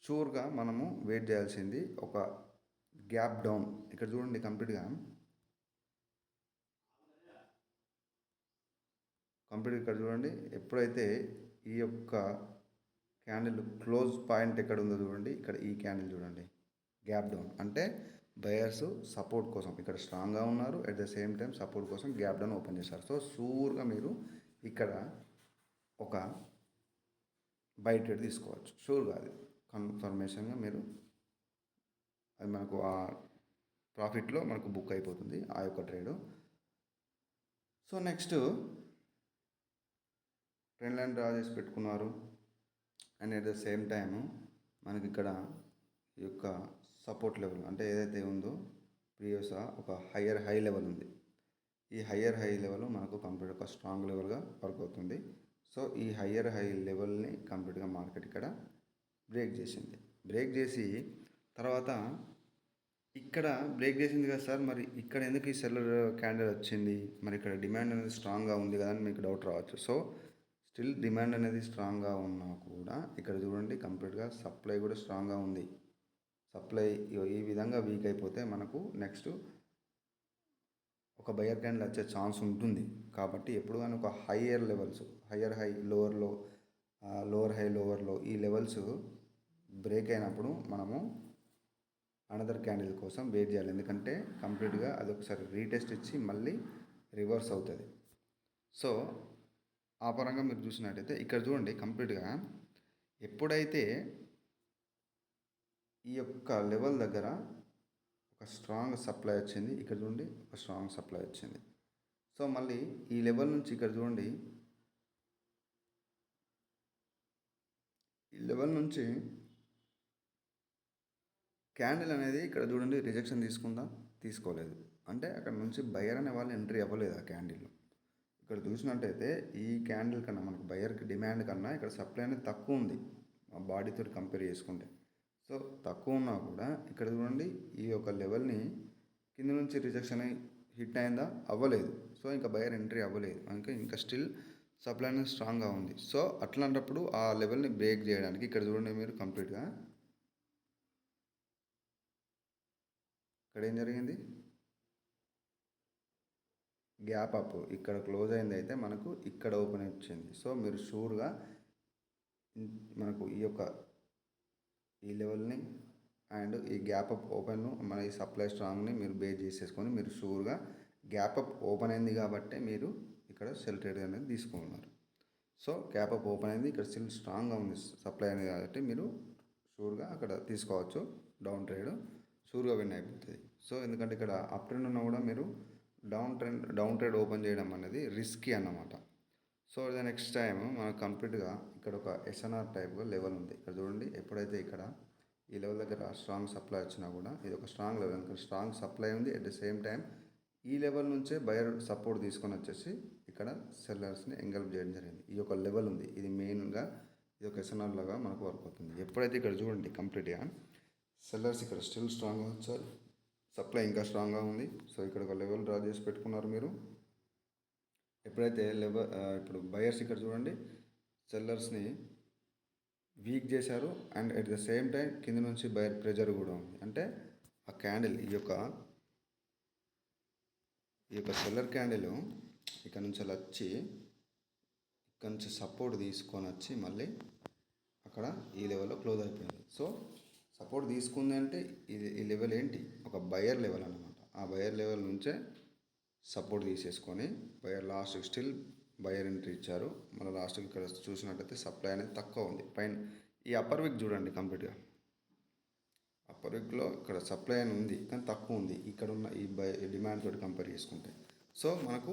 షూర్గా మనము వెయిట్ చేయాల్సింది ఒక గ్యాప్ డౌన్. ఇక్కడ చూడండి, కంప్లీట్గా ఇక్కడ చూడండి, ఎప్పుడైతే ఈ యొక్క క్యాండిల్ క్లోజ్ పాయింట్ ఎక్కడ ఉందో చూడండి, ఇక్కడ ఈ క్యాండిల్ చూడండి, గ్యాప్ డౌన్ అంటే బయర్స్ సపోర్ట్ కోసం ఇక్కడ స్ట్రాంగ్గా ఉన్నారు, at the same time support కోసం గ్యాప్ డౌన్ ఓపెన్ చేశారు. సో షూర్గా మీరు ఇక్కడ ఒక బై ట్రేడ్ తీసుకోవచ్చు, షూర్గా అది కన్ఫర్మేషన్గా మీరు, అది మనకు ఆ ప్రాఫిట్లో మనకు బుక్ అయిపోతుంది ఆ యొక్క trade. So next trend line draw చేసి పెట్టుకున్నారు, and at the same time మనకి ఇక్కడ ఈ యొక్క సపోర్ట్ లెవెల్ అంటే ఏదైతే ఉందో ప్రీవియస్ ఒక హయ్యర్ హై లెవెల్ ఉంది. ఈ హయ్యర్ హై లెవెల్ మనకు కంప్లీట్ ఒక స్ట్రాంగ్ లెవెల్గా వర్క్ అవుతుంది. సో ఈ హయ్యర్ హై లెవెల్ని కంప్లీట్గా మార్కెట్ ఇక్కడ బ్రేక్ చేసింది. బ్రేక్ చేసి తర్వాత ఇక్కడ బ్రేక్ చేసింది కదా సార్, మరి ఇక్కడ ఎందుకు ఈ సెల్లర్ క్యాండిల్ వచ్చింది, మరి ఇక్కడ డిమాండ్ అనేది స్ట్రాంగ్గా ఉంది కదా అని మీకు డౌట్ రావచ్చు. సో స్టిల్ డిమాండ్ అనేది స్ట్రాంగ్గా ఉన్నా కూడా ఇక్కడ చూడండి, కంప్లీట్గా సప్లై కూడా స్ట్రాంగ్గా ఉంది. సప్లై ఈ విధంగా వీక్ అయిపోతే మనకు నెక్స్ట్ ఒక బయర్ క్యాండిల్ వచ్చే ఛాన్స్ ఉంటుంది. కాబట్టి ఎప్పుడు కానీ ఒక higher levels, higher high lower లో, లోవర్ హై లోవర్ లో, ఈ లెవెల్స్ బ్రేక్ అయినప్పుడు మనము అనదర్ క్యాండిల్ కోసం వెయిట్ చేయాలి. ఎందుకంటే కంప్లీట్గా అది ఒకసారి రీటెస్ట్ ఇచ్చి మళ్ళీ రివర్స్ అవుతుంది. సో ఆ పరంగా మీరు చూసినట్టయితే ఇక్కడ చూడండి, కంప్లీట్గా ఎప్పుడైతే ఈ యొక్క లెవెల్ దగ్గర ఒక స్ట్రాంగ్ సప్లై వచ్చింది, ఇక్కడ చూడండి ఒక స్ట్రాంగ్ సప్లై వచ్చింది. సో మళ్ళీ ఈ లెవెల్ నుంచి ఇక్కడ చూడండి, ఈ లెవెల్ నుంచి క్యాండిల్ అనేది ఇక్కడ చూడండి రిజెక్షన్ తీసుకోలేదు, అంటే అక్కడ నుంచి బయర్ అనే వాళ్ళు ఎంట్రీ అవ్వలేదు ఆ క్యాండిల్లో. ఇక్కడ చూసినట్టయితే ఈ క్యాండిల్ కన్నా మనకు బయర్కి డిమాండ్ కన్నా ఇక్కడ సప్లై అనేది తక్కువ ఉంది ఆ బాడీతో కంపేర్ చేసుకుంటే. సో తక్కువ ఉన్నా కూడా ఇక్కడ చూడండి ఈ యొక్క లెవెల్ని కింద నుంచి రిజెక్షన్ హిట్ అయిందా, అవ్వలేదు. సో సో ఇంకా బయర్ ఎంట్రీ అవ్వలేదు, ఇంకా స్టిల్ సప్లై అనేది స్ట్రాంగ్గా ఉంది. సో అట్లాంటప్పుడు ఆ లెవెల్ని బ్రేక్ చేయడానికి ఇక్కడ చూడండి మీరు కంప్లీట్గా ఇక్కడ ఏం జరిగింది, గ్యాప్ అప్ ఇక్కడ క్లోజ్ అయింది, అయితే మనకు ఇక్కడ ఓపెన్ వచ్చింది. సో మీరు షూర్గా మనకు ఈ లెవెల్ని అండ్ ఈ గ్యాప్ అప్ ఓపెన్ మన ఈ సప్లై స్ట్రాంగ్ని మీరు బేస్ చేసేసుకొని మీరు షూర్గా గ్యాప్ అప్ ఓపెన్ అయింది కాబట్టి మీరు ఇక్కడ సెల్ ట్రేడ్ అనేది తీసుకున్నారు. సో గ్యాప్ అప్ ఓపెన్ అయింది, ఇక్కడ స్టిల్ స్ట్రాంగ్గా ఉంది సప్లై అనేది కాబట్టి మీరు షూర్గా అక్కడ తీసుకోవచ్చు. డౌన్ ట్రేడ్ షూర్గా విన్ అయిపోతుంది. సో ఎందుకంటే ఇక్కడ అప్ ట్రెండ్ ఉన్నా కూడా మీరు డౌన్ ట్రేడ్ ఓపెన్ చేయడం అనేది రిస్కీ అన్నమాట. సో ద నెక్స్ట్ టైం మనకు కంప్లీట్గా ఇక్కడ ఒక ఎస్ఎన్ఆర్ టైప్గా లెవెల్ ఉంది. ఇక్కడ చూడండి, ఎప్పుడైతే ఇక్కడ ఈ లెవెల్ దగ్గర స్ట్రాంగ్ సప్లై వచ్చినా కూడా ఇది ఒక స్ట్రాంగ్ లెవెల్, ఇక్కడ స్ట్రాంగ్ సప్లై ఉంది. అట్ ద సేమ్ టైం ఈ లెవెల్ నుంచే బయర్ సపోర్ట్ తీసుకొని వచ్చేసి ఇక్కడ సెల్లర్స్ని ఎంగల్ప్ చేయడం జరిగింది. ఈ యొక్క లెవెల్ ఉంది, ఇది మెయిన్గా ఇది ఒక ఎస్ఎన్ఆర్ లాగా మనకు వర్క్ అవుతుంది. ఎప్పుడైతే ఇక్కడ చూడండి కంప్లీట్గా సెల్లర్స్ ఇక్కడ స్టిల్ స్ట్రాంగ్గా వచ్చారు, సప్లై ఇంకా స్ట్రాంగ్గా ఉంది. సో ఇక్కడ ఒక లెవెల్ డ్రా చేసి పెట్టుకున్నారు మీరు. ఎప్పుడైతే ఇప్పుడు బయర్స్ ఇక్కడ చూడండి సెల్లర్స్ని వీక్ చేశారు and at the same time కింద నుంచి బయర్ ప్రెజర్ కూడా ఉంది. అంటే ఆ క్యాండిల్ ఈ యొక్క సెల్లర్ క్యాండిల్ ఇక్కడ నుంచి అలా వచ్చి ఇక్కడ నుంచి సపోర్ట్ తీసుకొని వచ్చి మళ్ళీ అక్కడ ఈ లెవెల్లో క్లోజ్ అయిపోయింది. సో సపోర్ట్ తీసుకుంది అంటే ఈ లెవెల్ ఏంటి, ఒక బయర్ లెవెల్ అన్నమాట. ఆ బయర్ లెవెల్ నుంచే సపోర్ట్ తీసేసుకొని బయర్ లాస్ట్కి స్టిల్ బయర్ ఎంట్రీ ఇచ్చారు. మళ్ళీ లాస్ట్కి ఇక్కడ చూసినట్టయితే సప్లై అనేది తక్కువ ఉంది. పైన ఈ అప్పర్ వీక్ చూడండి కంప్లీట్గా, అప్పర్ వీక్లో ఇక్కడ సప్లై అని ఉంది కానీ తక్కువ ఉంది ఇక్కడ ఉన్న ఈ డిమాండ్ తోటి కంపేర్ చేసుకుంటే. సో మనకు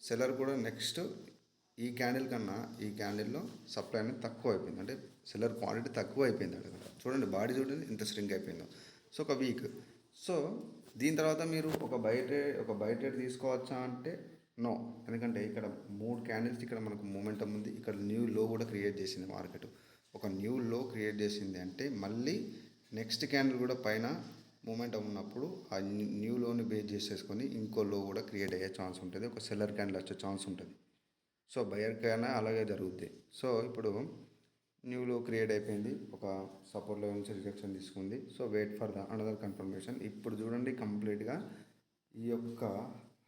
సెల్లర్ కూడా నెక్స్ట్ ఈ క్యాండిల్ కన్నా ఈ క్యాండిల్లో సప్లై అనేది తక్కువ అయిపోయింది, అంటే సెల్లర్ క్వాంటిటీ తక్కువ అయిపోయింది అక్కడ చూడండి, బాడీ చూడండి ఎంత స్ట్రింక్ అయిపోయిందో. సో ఒక వీక్. సో దీని తర్వాత మీరు ఒక బై ట్రేడ్ తీసుకోవచ్చా అంటే నో, ఎందుకంటే ఇక్కడ 3 క్యాండిల్స్ ఇక్కడ మనకు మూమెంటం ఉంది. ఇక్కడ న్యూ లో కూడా క్రియేట్ చేసింది మార్కెట్. ఒక న్యూ లో క్రియేట్ చేసింది అంటే మళ్ళీ నెక్స్ట్ క్యాండిల్ కూడా పైన మూమెంటం ఉన్నప్పుడు ఆ న్యూ లోని బేస్ చేసేసుకొని ఇంకో లో కూడా క్రియేట్ అయ్యే ఛాన్స్ ఉంటుంది, ఒక సెల్లర్ క్యాండిల్ వచ్చే ఛాన్స్ ఉంటుంది. సో బయర్కైనా అలాగే జరుగుద్ది. సో ఇప్పుడు న్యూ లో క్రియేట్ అయిపోయింది, ఒక సపోర్ట్ లెవెల్ నుంచి రిజెక్షన్ తీసుకుంది. So wait for the another confirmation. ఇప్పుడు చూడండి కంప్లీట్గా ఈ యొక్క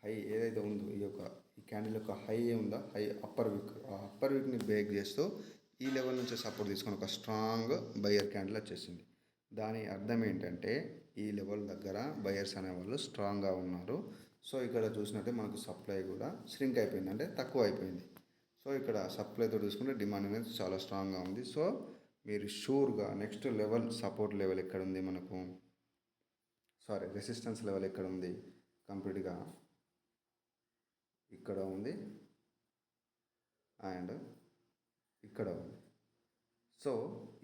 హై ఏదైతే ఉందో ఈ క్యాండిల్ యొక్క హై ఉందో హై అప్పర్ వీక్, ఆ అప్పర్ వీక్ని బ్రేక్ చేస్తూ ఈ లెవెల్ నుంచి సపోర్ట్ తీసుకొని ఒక స్ట్రాంగ్ బయర్ క్యాండిల్ వచ్చేసింది. దాని అర్థం ఏంటంటే ఈ లెవెల్ దగ్గర బయర్స్ అనేవాళ్ళు స్ట్రాంగ్గా ఉన్నారు. సో ఇక్కడ చూసినట్టే మనకు సప్లై కూడా ష్రింక్ అయిపోయింది, అంటే తక్కువ అయిపోయింది. సో ఇక్కడ సప్లైతో చూసుకుంటే డిమాండ్ అనేది చాలా స్ట్రాంగ్గా ఉంది. సో మీరు షూర్గా నెక్స్ట్ లెవెల్ సపోర్ట్ లెవెల్ ఎక్కడ ఉంది మనకు, రెసిస్టెన్స్ లెవెల్ ఎక్కడ ఉంది, కంప్లీట్గా ఇక్కడ ఉంది అండ్ ఇక్కడ ఉంది. సో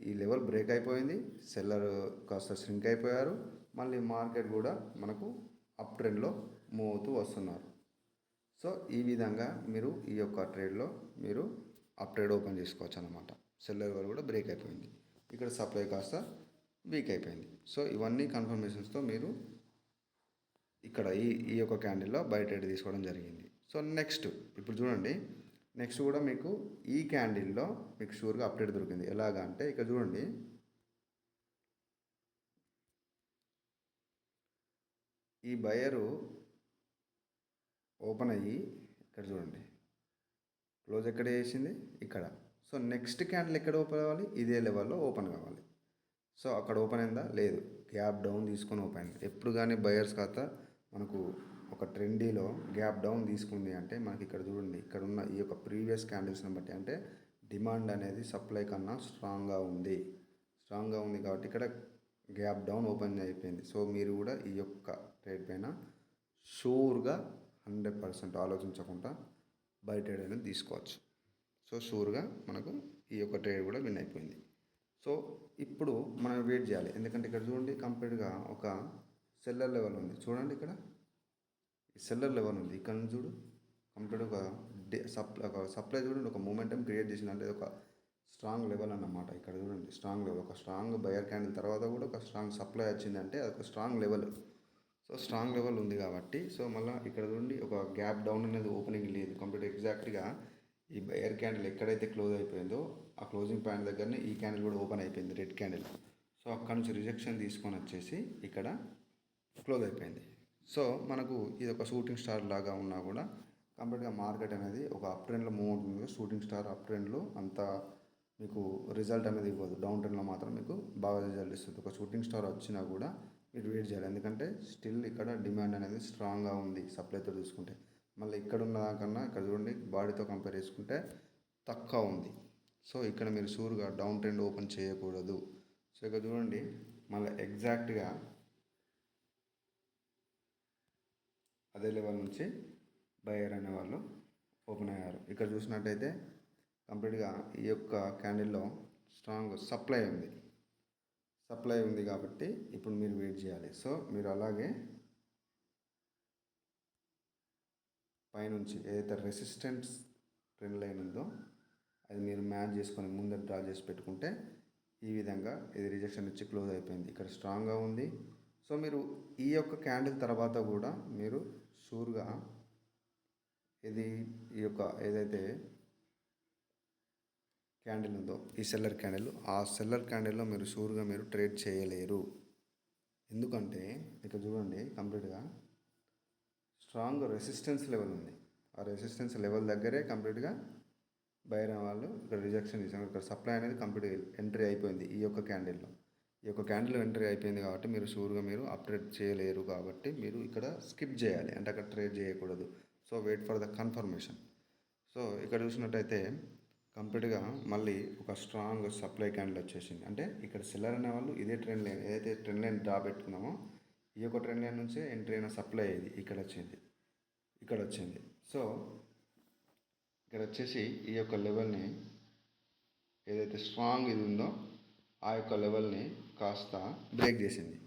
ఈ లెవెల్ బ్రేక్ అయిపోయింది, సెల్లర్ కాస్త ష్రింక్ అయిపోయారు, మళ్ళీ మార్కెట్ కూడా మనకు అప్ ట్రెండ్లో మూవ్ అవుతూ వస్తున్నారు. సో ఈ విధంగా మీరు ఈ యొక్క ట్రేడ్లో మీరు అప్ ట్రేడ్ ఓపెన్ చేసుకోవచ్చు అన్నమాట. సెల్లర్ లెవెల్ కూడా బ్రేక్ అయిపోయింది, ఇక్కడ సప్లై కాస్త వీక్ అయిపోయింది. సో ఇవన్నీ కన్ఫర్మేషన్స్తో మీరు ఇక్కడ ఈ యొక్క క్యాండిల్లో బై ట్రేడ్ తీసుకోవడం జరిగింది. సో నెక్స్ట్ ఇప్పుడు చూడండి, నెక్స్ట్ కూడా మీకు ఈ క్యాండిల్లో మీకు షూర్గా అప్డేట్ దొరికింది. ఎలాగా అంటే ఇక్కడ చూడండి, ఈ బయరు ఓపెన్ అయ్యి ఇక్కడ చూడండి క్లోజ్ ఎక్కడ చేసింది, ఇక్కడ. సో నెక్స్ట్ క్యాండిల్ ఎక్కడ ఓపెన్ అవ్వాలి, ఇదే లెవెల్లో ఓపెన్ కావాలి. సో అక్కడ ఓపెన్ అయిందా, లేదు, గ్యాప్ డౌన్ తీసుకొని ఓపెన్ అయింది. ఎప్పుడు కానీ బయర్స్ ఖాతా మనకు ఒక ట్రెండీలో గ్యాప్ డౌన్ తీసుకుంది అంటే మనకి ఇక్కడ చూడండి, ఇక్కడ ఉన్న ఈ యొక్క ప్రీవియస్ క్యాండిల్స్ని బట్టి అంటే డిమాండ్ అనేది సప్లై కన్నా స్ట్రాంగ్గా ఉంది కాబట్టి ఇక్కడ గ్యాప్ డౌన్ ఓపెన్ అయిపోయింది. సో మీరు కూడా ఈ యొక్క ట్రేడ్ పైన షూర్గా 100% ఆలోచించకుండా బై ట్రేడ్ అనేది తీసుకోవచ్చు. సో షూర్గా మనకు ఈ యొక్క ట్రేడ్ కూడా విన్ అయిపోయింది. సో ఇప్పుడు మనం వెయిట్ చేయాలి, ఎందుకంటే ఇక్కడ చూడండి కంప్లీట్గా ఒక సెల్లర్ లెవెల్ ఉంది. చూడండి ఇక్కడ ఈ సెల్లర్ లెవెల్ ఉంది, ఇక్కడ నుంచి చూడు కంప్లీట్ ఒక సప్లై చూడండి ఒక మూమెంటం క్రియేట్ చేసింది, అంటే ఒక స్ట్రాంగ్ లెవెల్ అన్నమాట. ఇక్కడ చూడండి స్ట్రాంగ్ లెవెల్, ఒక స్ట్రాంగ్ బయర్ క్యాండిల్ తర్వాత కూడా ఒక స్ట్రాంగ్ సప్లై వచ్చిందంటే అది ఒక strong level. So so strong level ఉంది కాబట్టి సో మళ్ళీ ఇక్కడ నుండి ఒక గ్యాప్ డౌన్ అనేది ఓపెనింగ్ లేదు కంప్లీట్ ఎగ్జాక్ట్గా ఈ బయర్ క్యాండిల్ ఎక్కడైతే క్లోజ్ అయిపోయిందో ఆ క్లోజింగ్ పాయింట్ దగ్గరనే ఈ క్యాండిల్ కూడా ఓపెన్ అయిపోయింది రెడ్ క్యాండిల్. సో అక్కడ నుంచి రిజెక్షన్ తీసుకొని వచ్చేసి ఇక్కడ క్లోజ్ అయిపోయింది. సో మనకు ఇది ఒక షూటింగ్ స్టార్ లాగా ఉన్నా కూడా కంప్లీట్గా మార్కెట్ అనేది ఒక అప్ ట్రెండ్లో మూవ్ అవుతుంది. షూటింగ్ స్టార్ అప్ ట్రెండ్లో అంత మీకు రిజల్ట్ అనేది ఇవ్వదు, డౌన్ ట్రెండ్లో మాత్రం మీకు బాగా రిజల్ట్ ఇస్తుంది. ఒక షూటింగ్ స్టార్ వచ్చినా కూడా మీరు వెయిట్ చేయాలి, ఎందుకంటే స్టిల్ ఇక్కడ డిమాండ్ అనేది స్ట్రాంగ్గా ఉంది సప్లైతో చూసుకుంటే. మళ్ళీ ఇక్కడ ఉన్న దానికన్నా ఇక్కడ చూడండి బాడీతో కంపేర్ చేసుకుంటే తక్కువ ఉంది. సో ఇక్కడ మీరు షూర్గా డౌన్ ట్రెండ్ ఓపెన్ చేయకూడదు. సో ఇక్కడ చూడండి మళ్ళీ ఎగ్జాక్ట్గా అదే లెవెల్ నుంచి బయర్ అనే వాళ్ళు ఓపెన్ అయ్యారు. ఇక్కడ చూసినట్టయితే కంప్లీట్గా ఈ యొక్క క్యాండిల్లో స్ట్రాంగ్ సప్లై ఉంది కాబట్టి ఇప్పుడు మీరు వెయిట్ చేయాలి. సో మీరు అలాగే పైనుంచి ఏదైతే రెసిస్టెన్స్ ట్రెండ్ లైన్ ఉందో అది మీరు మ్యాచ్ చేసుకొని ముందర డ్రా చేసి పెట్టుకుంటే ఈ విధంగా ఇది రిజెక్షన్ ఇచ్చి క్లోజ్ అయిపోయింది. ఇక్కడ స్ట్రాంగ్గా ఉంది. సో మీరు ఈ యొక్క క్యాండిల్ తర్వాత కూడా మీరు షూర్గా ఈ యొక్క ఏదైతే క్యాండిల్ ఉందో ఈ సెల్లర్ క్యాండిల్, ఆ సెల్లర్ క్యాండిల్లో మీరు షూర్గా మీరు ట్రేడ్ చేయలేరు. ఎందుకంటే ఇక్కడ చూడండి కంప్లీట్గా స్ట్రాంగ్ రెసిస్టెన్స్ లెవెల్ ఉంది. ఆ రెసిస్టెన్స్ లెవెల్ దగ్గరే కంప్లీట్గా బయర్ వాళ్ళు ఇక్కడ రిజెక్షన్ చేసాము. ఇక్కడ సప్లై అనేది కంప్లీట్గా ఎంట్రీ అయిపోయింది. ఈ యొక్క క్యాండిల్ ఎంట్రీ అయిపోయింది కాబట్టి మీరు షూర్గా మీరు అప్డేట్ చేయలేరు. కాబట్టి మీరు ఇక్కడ స్కిప్ చేయాలి, అంటే అక్కడ ట్రేడ్ చేయకూడదు. So wait for the confirmation. So ఇక్కడ చూసినట్టయితే కంప్లీట్గా మళ్ళీ ఒక స్ట్రాంగ్ సప్లై క్యాండిల్ వచ్చేసింది. అంటే ఇక్కడ సెల్లర్ అనే వాళ్ళు ఇదే ట్రెండ్ లైన్, ఏదైతే ట్రెండ్ లైన్ డ్రా పెట్టుకున్నామో ఈ యొక్క ట్రెండ్ లైన్ నుంచే ఎంట్రీ అయిన సప్లై ఇది ఇక్కడ వచ్చింది. సో ఇక్కడ వచ్చేసి ఈ యొక్క లెవెల్ని ఏదైతే స్ట్రాంగ్ ఇది ఉందో ఆ యొక్క లెవెల్ని కాస్త బ్రేక్ చేసింది.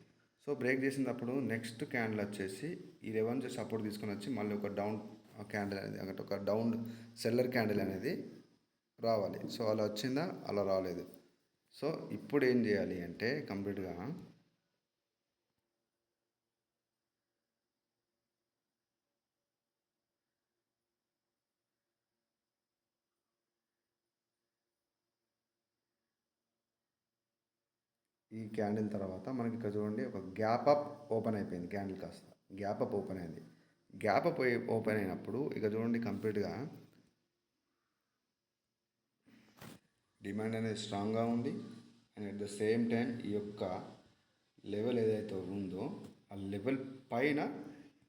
సో బ్రేక్ చేసినప్పుడు నెక్స్ట్ క్యాండిల్ వచ్చేసి ఈ లెవెల్ నుంచి సపోర్ట్ తీసుకొని వచ్చి మళ్ళీ ఒక డౌన్ క్యాండిల్ అనేది అంటే ఒక డౌన్ సెల్లర్ క్యాండిల్ అనేది రావాలి. సో అలా వచ్చిందా? అలా రాలేదు. సో ఇప్పుడు ఏం చేయాలి అంటే కంప్లీట్గా ఈ క్యాండిల్ తర్వాత మనకి ఇక్కడ చూడండి ఒక గ్యాప్ అప్ ఓపెన్ అయిపోయింది. క్యాండిల్ కాస్త గ్యాప్ అప్ ఓపెన్ అయింది. గ్యాప్ అప్ ఓపెన్ అయినప్పుడు ఇక చూడండి కంప్లీట్గా డిమాండ్ అనేది స్ట్రాంగ్గా ఉంది. And at the same time ఈ యొక్క లెవెల్ ఏదైతే ఉందో ఆ లెవెల్ పైన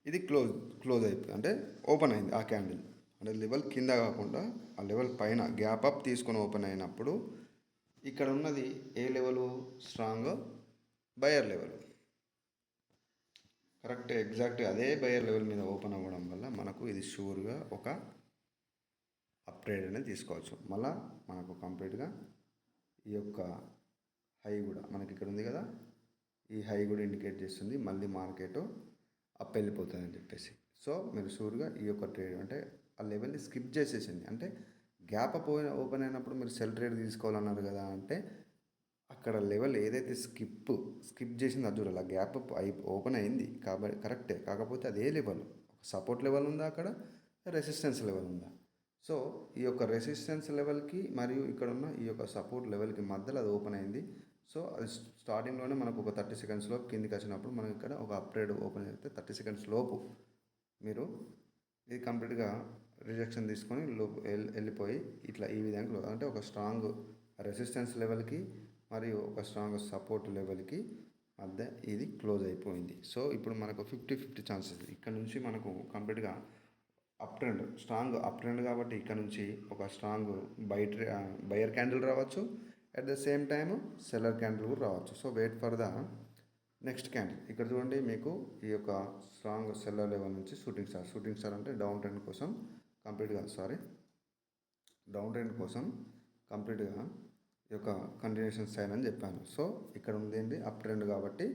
ఇది క్లోజ్ అయిపోయింది, అంటే ఓపెన్ అయింది ఆ క్యాండిల్. అంటే లెవెల్ కింద కాకుండా ఆ లెవెల్ పైన గ్యాప్ అప్ తీసుకొని ఓపెన్ అయినప్పుడు ఇక్కడ ఉన్నది ఏ level? Strong buyer level. Correct ఎగ్జాక్ట్గా అదే బయర్ లెవెల్ మీద ఓపెన్ అవ్వడం వల్ల మనకు ఇది షూర్గా ఒక అప్ ట్రేడ్ అనేది తీసుకోవచ్చు. మళ్ళీ మనకు కంప్లీట్గా ఈ యొక్క హై కూడా మనకి ఇక్కడ ఉంది కదా, ఈ హై కూడా ఇండికేట్ చేస్తుంది మళ్ళీ మార్కెట్ అప్ వెళ్ళిపోతుందని చెప్పేసి. సో మీరు షూర్గా ఈ యొక్క ట్రేడ్ అంటే ఆ లెవెల్ని స్కిప్ చేసేసింది. అంటే గ్యాప్ అప్ ఓపెన్ అయినప్పుడు మీరు సెల్ ట్రేడ్ తీసుకోవాలన్నారు కదా, అంటే అక్కడ లెవెల్ ఏదైతే స్కిప్ చేసిందో అది చూడాలి. గ్యాప్ అప్ ఓపెన్ అయింది కాబట్టి కరెక్టే, కాకపోతే అదే లెవెల్ ఒక సపోర్ట్ లెవెల్ ఉందా, అక్కడ రెసిస్టెన్స్ లెవెల్ ఉందా? సో ఈ యొక్క రెసిస్టెన్స్ లెవెల్కి మరియు ఇక్కడ ఉన్న ఈ యొక్క సపోర్ట్ లెవెల్కి మధ్యలో అది ఓపెన్ అయింది. సో అది స్టార్టింగ్లోనే మనకు ఒక 30 సెకండ్స్ లోపు కిందికి వచ్చినప్పుడు మనకి ఇక్కడ ఒక అప్ ట్రేడ్ ఓపెన్ అయితే 30 సెకండ్స్ లోపు మీరు ఇది కంప్లీట్గా రిజెక్షన్ తీసుకొని వెళ్ళిపోయి ఇట్లా ఈ విధంగా అంటే ఒక స్ట్రాంగ్ రెసిస్టెన్స్ లెవెల్కి మరియు ఒక స్ట్రాంగ్ సపోర్ట్ లెవెల్కి మధ్య ఇది క్లోజ్ అయిపోయింది. సో ఇప్పుడు మనకు 50-50 ఛాన్సెస్. ఇక్కడ నుంచి మనకు కంప్లీట్గా up trend, strong up trend కాబట్టి ఇక్కడ నుంచి ఒక స్ట్రాంగ్ బయర్ క్యాండిల్ రావచ్చు, at the same time seller candle కూడా రావచ్చు. So wait for the next candle. ఇక్కడ చూడండి మీకు ఈ యొక్క స్ట్రాంగ్ సెల్లర్ లెవెల్ నుంచి షూటింగ్ స్టార్ అంటే డౌన్ ట్రెండ్ కోసం కంప్లీట్గా ఈ యొక్క కంటిన్యూషన్ సైన్ అని చెప్పాను. సో ఇక్కడ ఉంది ఏంటి అప్ ట్రెండ్ కాబట్టి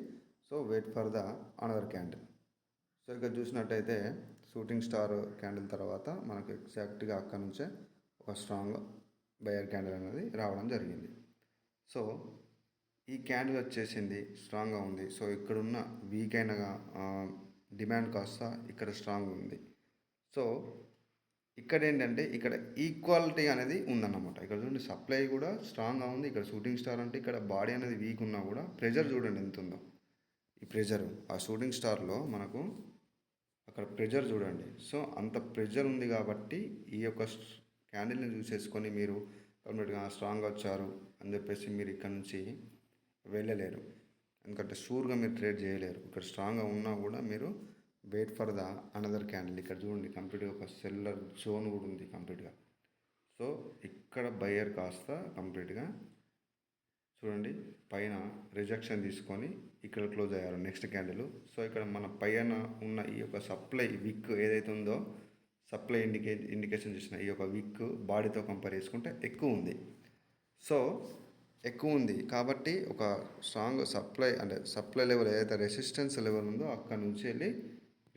so wait for the another candle. So ఇక్కడ చూసినట్టయితే షూటింగ్ స్టార్ క్యాండిల్ తర్వాత మనకు ఎగ్జాక్ట్గా అక్కడ నుంచే ఒక స్ట్రాంగ్ బయర్ క్యాండిల్ అనేది రావడం జరిగింది. సో ఈ క్యాండిల్ వచ్చేసింది స్ట్రాంగ్గా ఉంది. సో ఇక్కడున్న వీక్ అయిన డిమాండ్ కాస్త ఇక్కడ స్ట్రాంగ్ ఉంది. సో ఇక్కడ ఏంటంటే ఇక్కడ ఈక్వాలిటీ అనేది ఉందన్నమాట. ఇక్కడ చూడండి సప్లై కూడా స్ట్రాంగ్గా ఉంది. ఇక్కడ షూటింగ్ స్టార్ అంటే ఇక్కడ బాడీ అనేది వీక్ ఉన్నా కూడా ప్రెజర్ చూడండి ఎంత ఉందో. ఈ ప్రెజర్ ఆ షూటింగ్ స్టార్లో మనకు అక్కడ ప్రెజర్ చూడండి. సో అంత ప్రెజర్ ఉంది కాబట్టి ఈ యొక్క క్యాండిల్ని చూసేసుకొని మీరు కంప్లీట్గా స్ట్రాంగ్గా వచ్చారు అని చెప్పేసి మీరు ఇక్కడ నుంచి వెళ్ళలేరు. ఎందుకంటే షూర్గా మీరు ట్రేడ్ చేయలేరు. ఇక్కడ స్ట్రాంగ్గా ఉన్నా కూడా మీరు wait for the another candle. ఇక్కడ చూడండి కంప్లీట్గా ఒక సెల్లర్ జోన్ కూడా ఉంది కంప్లీట్గా. సో ఇక్కడ బయ్యర్ కాస్త కంప్లీట్గా చూడండి పైన రిజెక్షన్ తీసుకొని ఇక్కడ క్లోజ్ అయ్యారు నెక్స్ట్ క్యాండిల్. సో ఇక్కడ మన పైన ఉన్న ఈ యొక్క సప్లై విక్ ఏదైతే ఉందో సప్లై ఇండికేషన్ చేసిన ఈ యొక్క విక్ బాడీతో కంపేర్ చేసుకుంటే ఎక్కువ ఉంది. సో ఎక్కువ ఉంది కాబట్టి ఒక స్ట్రాంగ్ సప్లై లెవెల్ ఏదైతే రెసిస్టెన్స్ లెవెల్ ఉందో అక్కడ నుంచి వెళ్ళి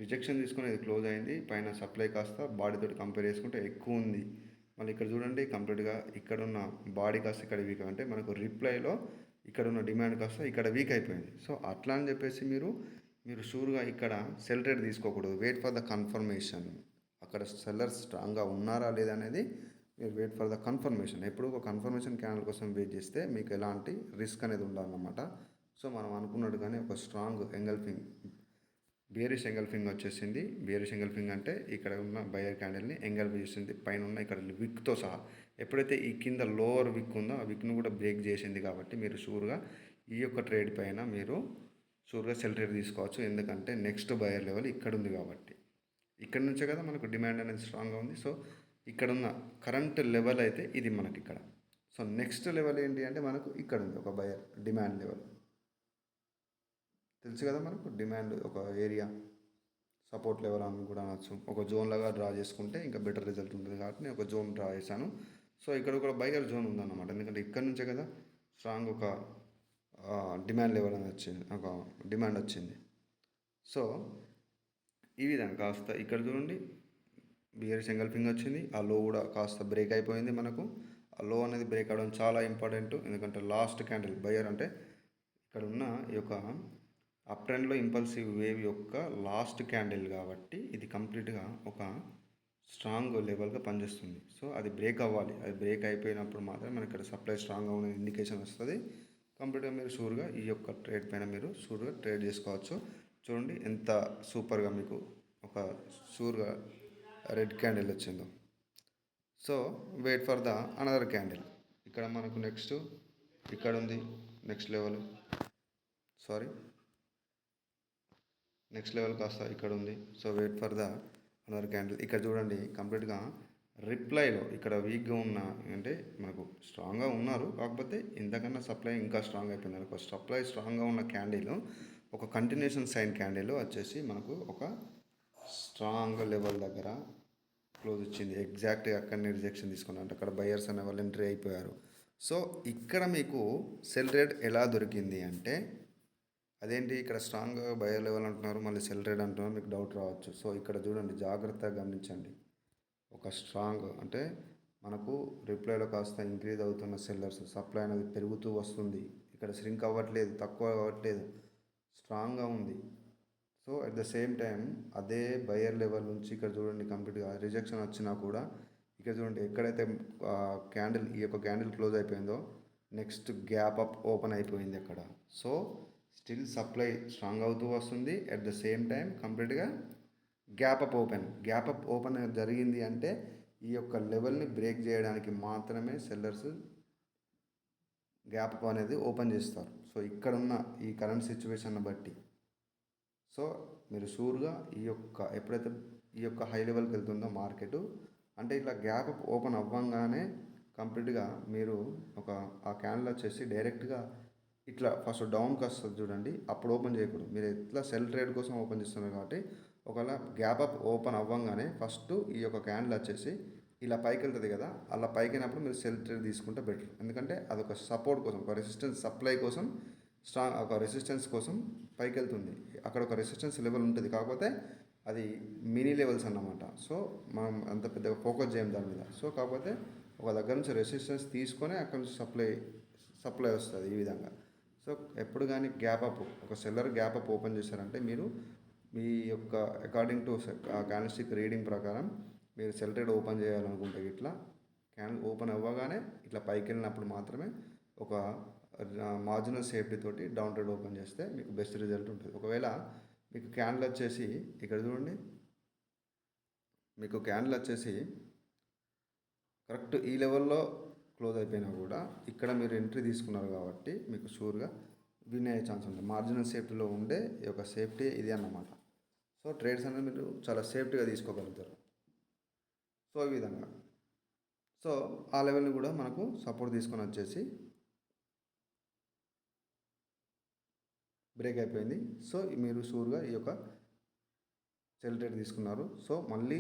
రిజెక్షన్ తీసుకొని ఇది క్లోజ్ అయింది. పైన సప్లై కాస్త బాడీతో కంపేర్ చేసుకుంటే ఎక్కువ ఉంది. మళ్ళీ ఇక్కడ చూడండి కంప్లీట్గా ఇక్కడ ఉన్న బాడీ కాస్త ఇక్కడ వీక్ అంటే మనకు రిప్లైలో ఇక్కడ ఉన్న డిమాండ్ కాస్త ఇక్కడ వీక్ అయిపోయింది. సో అట్లా అని చెప్పేసి మీరు షూర్గా ఇక్కడ సెల్ ట్రేడ్ తీసుకోకూడదు. Wait for the confirmation. అక్కడ సెల్లర్స్ స్ట్రాంగ్గా ఉన్నారా లేదా అనేది మీరు వెయిట్ ఫర్ ద కన్ఫర్మేషన్. ఎప్పుడు ఒక కన్ఫర్మేషన్ క్యాండిల్ కోసం వెయిట్ చేస్తే మీకు ఎలాంటి రిస్క్ అనేది ఉండాలన్నమాట. సో మనం అనుకున్నట్టుగానే ఒక స్ట్రాంగ్ ఎంగల్ఫింగ్ బేరిష్ ఎంగల్ఫింగ్ వచ్చేసింది. బేరిష్ ఎంగల్ఫింగ్ అంటే ఇక్కడ ఉన్న బయర్ క్యాండిల్ని ఎంగల్ఫ్ చేసింది పైన ఉన్న ఇక్కడ విక్తో సహా. ఎప్పుడైతే ఈ కింద లోవర్ విక్ ఉందో ఆ విక్ను కూడా బ్రేక్ చేసింది కాబట్టి మీరు షూర్గా ఈ యొక్క ట్రేడ్ పైన మీరు షూర్గా సెల్ ట్రేడ్ తీసుకోవచ్చు. ఎందుకంటే నెక్స్ట్ బయర్ లెవెల్ ఇక్కడ ఉంది కాబట్టి ఇక్కడ నుంచే కదా మనకు డిమాండ్ అనేది స్ట్రాంగ్గా ఉంది. సో ఇక్కడ ఉన్న కరెంట్ లెవెల్ అయితే ఇది మనకి ఇక్కడ. సో నెక్స్ట్ లెవెల్ ఏంటి అంటే మనకు ఇక్కడ ఉంది ఒక బయర్ డిమాండ్ లెవెల్ తెలుసు కదా మనకు. డిమాండ్ ఒక ఏరియా సపోర్ట్ లెవెల్ అని కూడా అనొచ్చు. ఒక జోన్ లాగా డ్రా చేసుకుంటే ఇంకా బెటర్ రిజల్ట్ ఉంటుంది కాబట్టి నేను ఒక జోన్ డ్రా చేశాను. సో ఇక్కడ ఒక బయర్ జోన్ ఉందన్నమాట. ఎందుకంటే ఇక్కడ నుంచే కదా స్ట్రాంగ్ ఒక డిమాండ్ లెవెల్ అని వచ్చింది, ఒక డిమాండ్ వచ్చింది. సో ఈ విధంగా కాస్త ఇక్కడ చూడండి బియర్ ఎంగల్ఫింగ్ వచ్చింది. ఆ లో కూడా కాస్త బ్రేక్ అయిపోయింది మనకు. ఆ లో అనేది బ్రేక్ అవ్వడం చాలా ఇంపార్టెంట్. ఎందుకంటే లాస్ట్ క్యాండిల్ బయర్ అంటే ఇక్కడ ఉన్న ఈ యొక్క అప్ ట్రెండ్లో ఇంపల్సివ్ వేవ్ యొక్క లాస్ట్ క్యాండిల్ కాబట్టి ఇది కంప్లీట్గా ఒక స్ట్రాంగ్ లెవెల్గా పనిచేస్తుంది. సో అది బ్రేక్ అవ్వాలి. అది బ్రేక్ అయిపోయినప్పుడు మాత్రమే మనకి ఇక్కడ సప్లై స్ట్రాంగ్గా ఉన్న ఇండికేషన్ వస్తుంది. కంప్లీట్గా మీరు షూర్గా ఈ యొక్క ట్రేడ్ పైన మీరు షూర్గా ట్రేడ్ చేసుకోవచ్చు. చూడండి ఎంత సూపర్గా మీకు ఒక షూర్గా రెడ్ క్యాండిల్ వచ్చిందో. So wait for the another candle. ఇక్కడ మనకు నెక్స్ట్ ఇక్కడ ఉంది నెక్స్ట్ లెవెల్ కాస్త ఇక్కడ ఉంది. So wait for the another candle. ఇక్కడ చూడండి కంప్లీట్గా రిప్లైలో ఇక్కడ వీక్గా ఉన్న అంటే మనకు స్ట్రాంగ్గా ఉన్నారు, కాకపోతే ఇంతకన్నా సప్లై ఇంకా స్ట్రాంగ్ అయిపోయింది. ఒక సప్లై స్ట్రాంగ్గా ఉన్న క్యాండిల్ ఒక కంటిన్యూషన్ సైన్ క్యాండిల్ వచ్చేసి మనకు ఒక స్ట్రాంగ్ లెవెల్ దగ్గర క్లోజ్ వచ్చింది. ఎగ్జాక్ట్గా అక్కడనే రిజెక్షన్ తీసుకున్నారు అంటే అక్కడ బయర్స్ అనే వాళ్ళు ఎంట్రీ అయిపోయారు. సో ఇక్కడ మీకు సెల్ రేట్ ఎలా దొరికింది అంటే అదేంటి ఇక్కడ స్ట్రాంగ్గా బయర్ లెవెల్ అంటున్నారు మళ్ళీ సెల్ రేట్ అంటున్నారు, మీకు డౌట్ రావచ్చు. సో ఇక్కడ చూడండి జాగ్రత్తగా గమనించండి. ఒక స్ట్రాంగ్ అంటే మనకు రిప్లైలో కాస్త ఇంక్రీజ్ అవుతున్న సెల్లర్స్ సప్లై అనేది పెరుగుతూ వస్తుంది. ఇక్కడ ష్రింక్ అవ్వట్లేదు, తక్కువ అవ్వట్లేదు, స్ట్రాంగ్గా ఉంది. So at the same time అదే బయర్ లెవెల్ నుంచి ఇక్కడ చూడండి కంప్లీట్గా రిజెక్షన్ వచ్చినా కూడా ఇక్కడ చూడండి ఎక్కడైతే క్యాండిల్ ఈ యొక్క క్యాండిల్ క్లోజ్ అయిపోయిందో నెక్స్ట్ గ్యాప్ అప్ ఓపెన్ అయిపోయింది అక్కడ. సో స్టిల్ సప్లై స్ట్రాంగ్ అవుతూ వస్తుంది. అట్ ద సేమ్ టైం కంప్లీట్గా గ్యాప్ అప్ ఓపెన్ జరిగింది అంటే ఈ యొక్క లెవెల్ని బ్రేక్ చేయడానికి మాత్రమే సెల్లర్స్ గ్యాప్ అప్ అనేది ఓపెన్ చేస్తారు. సో ఇక్కడ ఉన్న ఈ కరెంట్ సిచ్యువేషన్ బట్టి సో మీరు షూర్గా ఎప్పుడైతే ఈ యొక్క హై లెవెల్కి వెళ్తుందో మార్కెట్ అంటే ఇట్లా గ్యాప్ అప్ ఓపెన్ అవ్వంగానే కంప్లీట్గా మీరు ఆ క్యాండిల్ వచ్చేసి డైరెక్ట్గా ఇట్లా ఫస్ట్ డౌన్కి వస్తుంది చూడండి, అప్పుడు ఓపెన్ చేయకూడదు. మీరు ఎట్లా సెల్ ట్రేడ్ కోసం ఓపెన్ చేస్తున్నారు కాబట్టి ఒకవేళ గ్యాప్ అప్ ఓపెన్ అవ్వంగానే ఫస్ట్ ఈ యొక్క క్యాండిల్ వచ్చేసి ఇలా పైకి వెళ్తుంది కదా, అలా పైకి అయినప్పుడు మీరు సెల్ ట్రేడ్ తీసుకుంటే బెటర్. ఎందుకంటే అదొక సపోర్ట్ కోసం, ఒక రెసిస్టెన్స్ సప్లై కోసం ఒక రెసిస్టెన్స్ కోసం పైకి వెళ్తుంది. అక్కడ ఒక రెసిస్టెన్స్ లెవెల్ ఉంటుంది, కాకపోతే అది మినీ లెవెల్స్ అన్నమాట. సో మనం అంత పెద్దగా ఫోకస్ చేయం దాని మీద. సో కాకపోతే ఒక దగ్గర నుంచి రెసిస్టెన్స్ తీసుకొని అక్కడ నుంచి సప్లై వస్తుంది ఈ విధంగా. సో ఎప్పుడు కానీ గ్యాప్ అప్ ఒక సెల్లర్ గ్యాప్ అప్ ఓపెన్ చేశారంటే మీరు మీ యొక్క according to candle stick reading ప్రకారం మీరు సెల్ ట్రేడ్ ఓపెన్ చేయాలనుకుంటే ఇట్లా క్యాండిల్ ఓపెన్ అవ్వగానే ఇట్లా పైకి వెళ్ళినప్పుడు మాత్రమే ఒక మార్జినల్ సేఫ్టీ తోటి డౌన్ ట్రేడ్ ఓపెన్ చేస్తే మీకు బెస్ట్ రిజల్ట్ ఉంటుంది. ఒకవేళ మీకు క్యాండిల్ వచ్చేసి ఇక్కడ చూడండి, మీకు క్యాండిల్ వచ్చేసి కరెక్ట్ ఈ లెవెల్లో క్లోజ్ అయిపోయినా కూడా ఇక్కడ మీరు ఎంట్రీ తీసుకున్నారు కాబట్టి మీకు షూర్గా విన్ అయ్యే ఛాన్స్ ఉంటుంది. మార్జినల్ సేఫ్టీలో ఉండే ఈ యొక్క సేఫ్టీ ఇది అన్నమాట. సో ట్రేడ్స్ అనేది మీరు చాలా సేఫ్టీగా తీసుకోగలుగుతారు. సో ఈ విధంగా సో ఆ లెవెల్ని కూడా మనకు సపోర్ట్ తీసుకొని వచ్చేసి బ్రేక్ అయిపోయింది. సో మీరు షూర్గా ఈ యొక్క సెల్ ట్రేడ్ తీసుకున్నారు. సో మళ్ళీ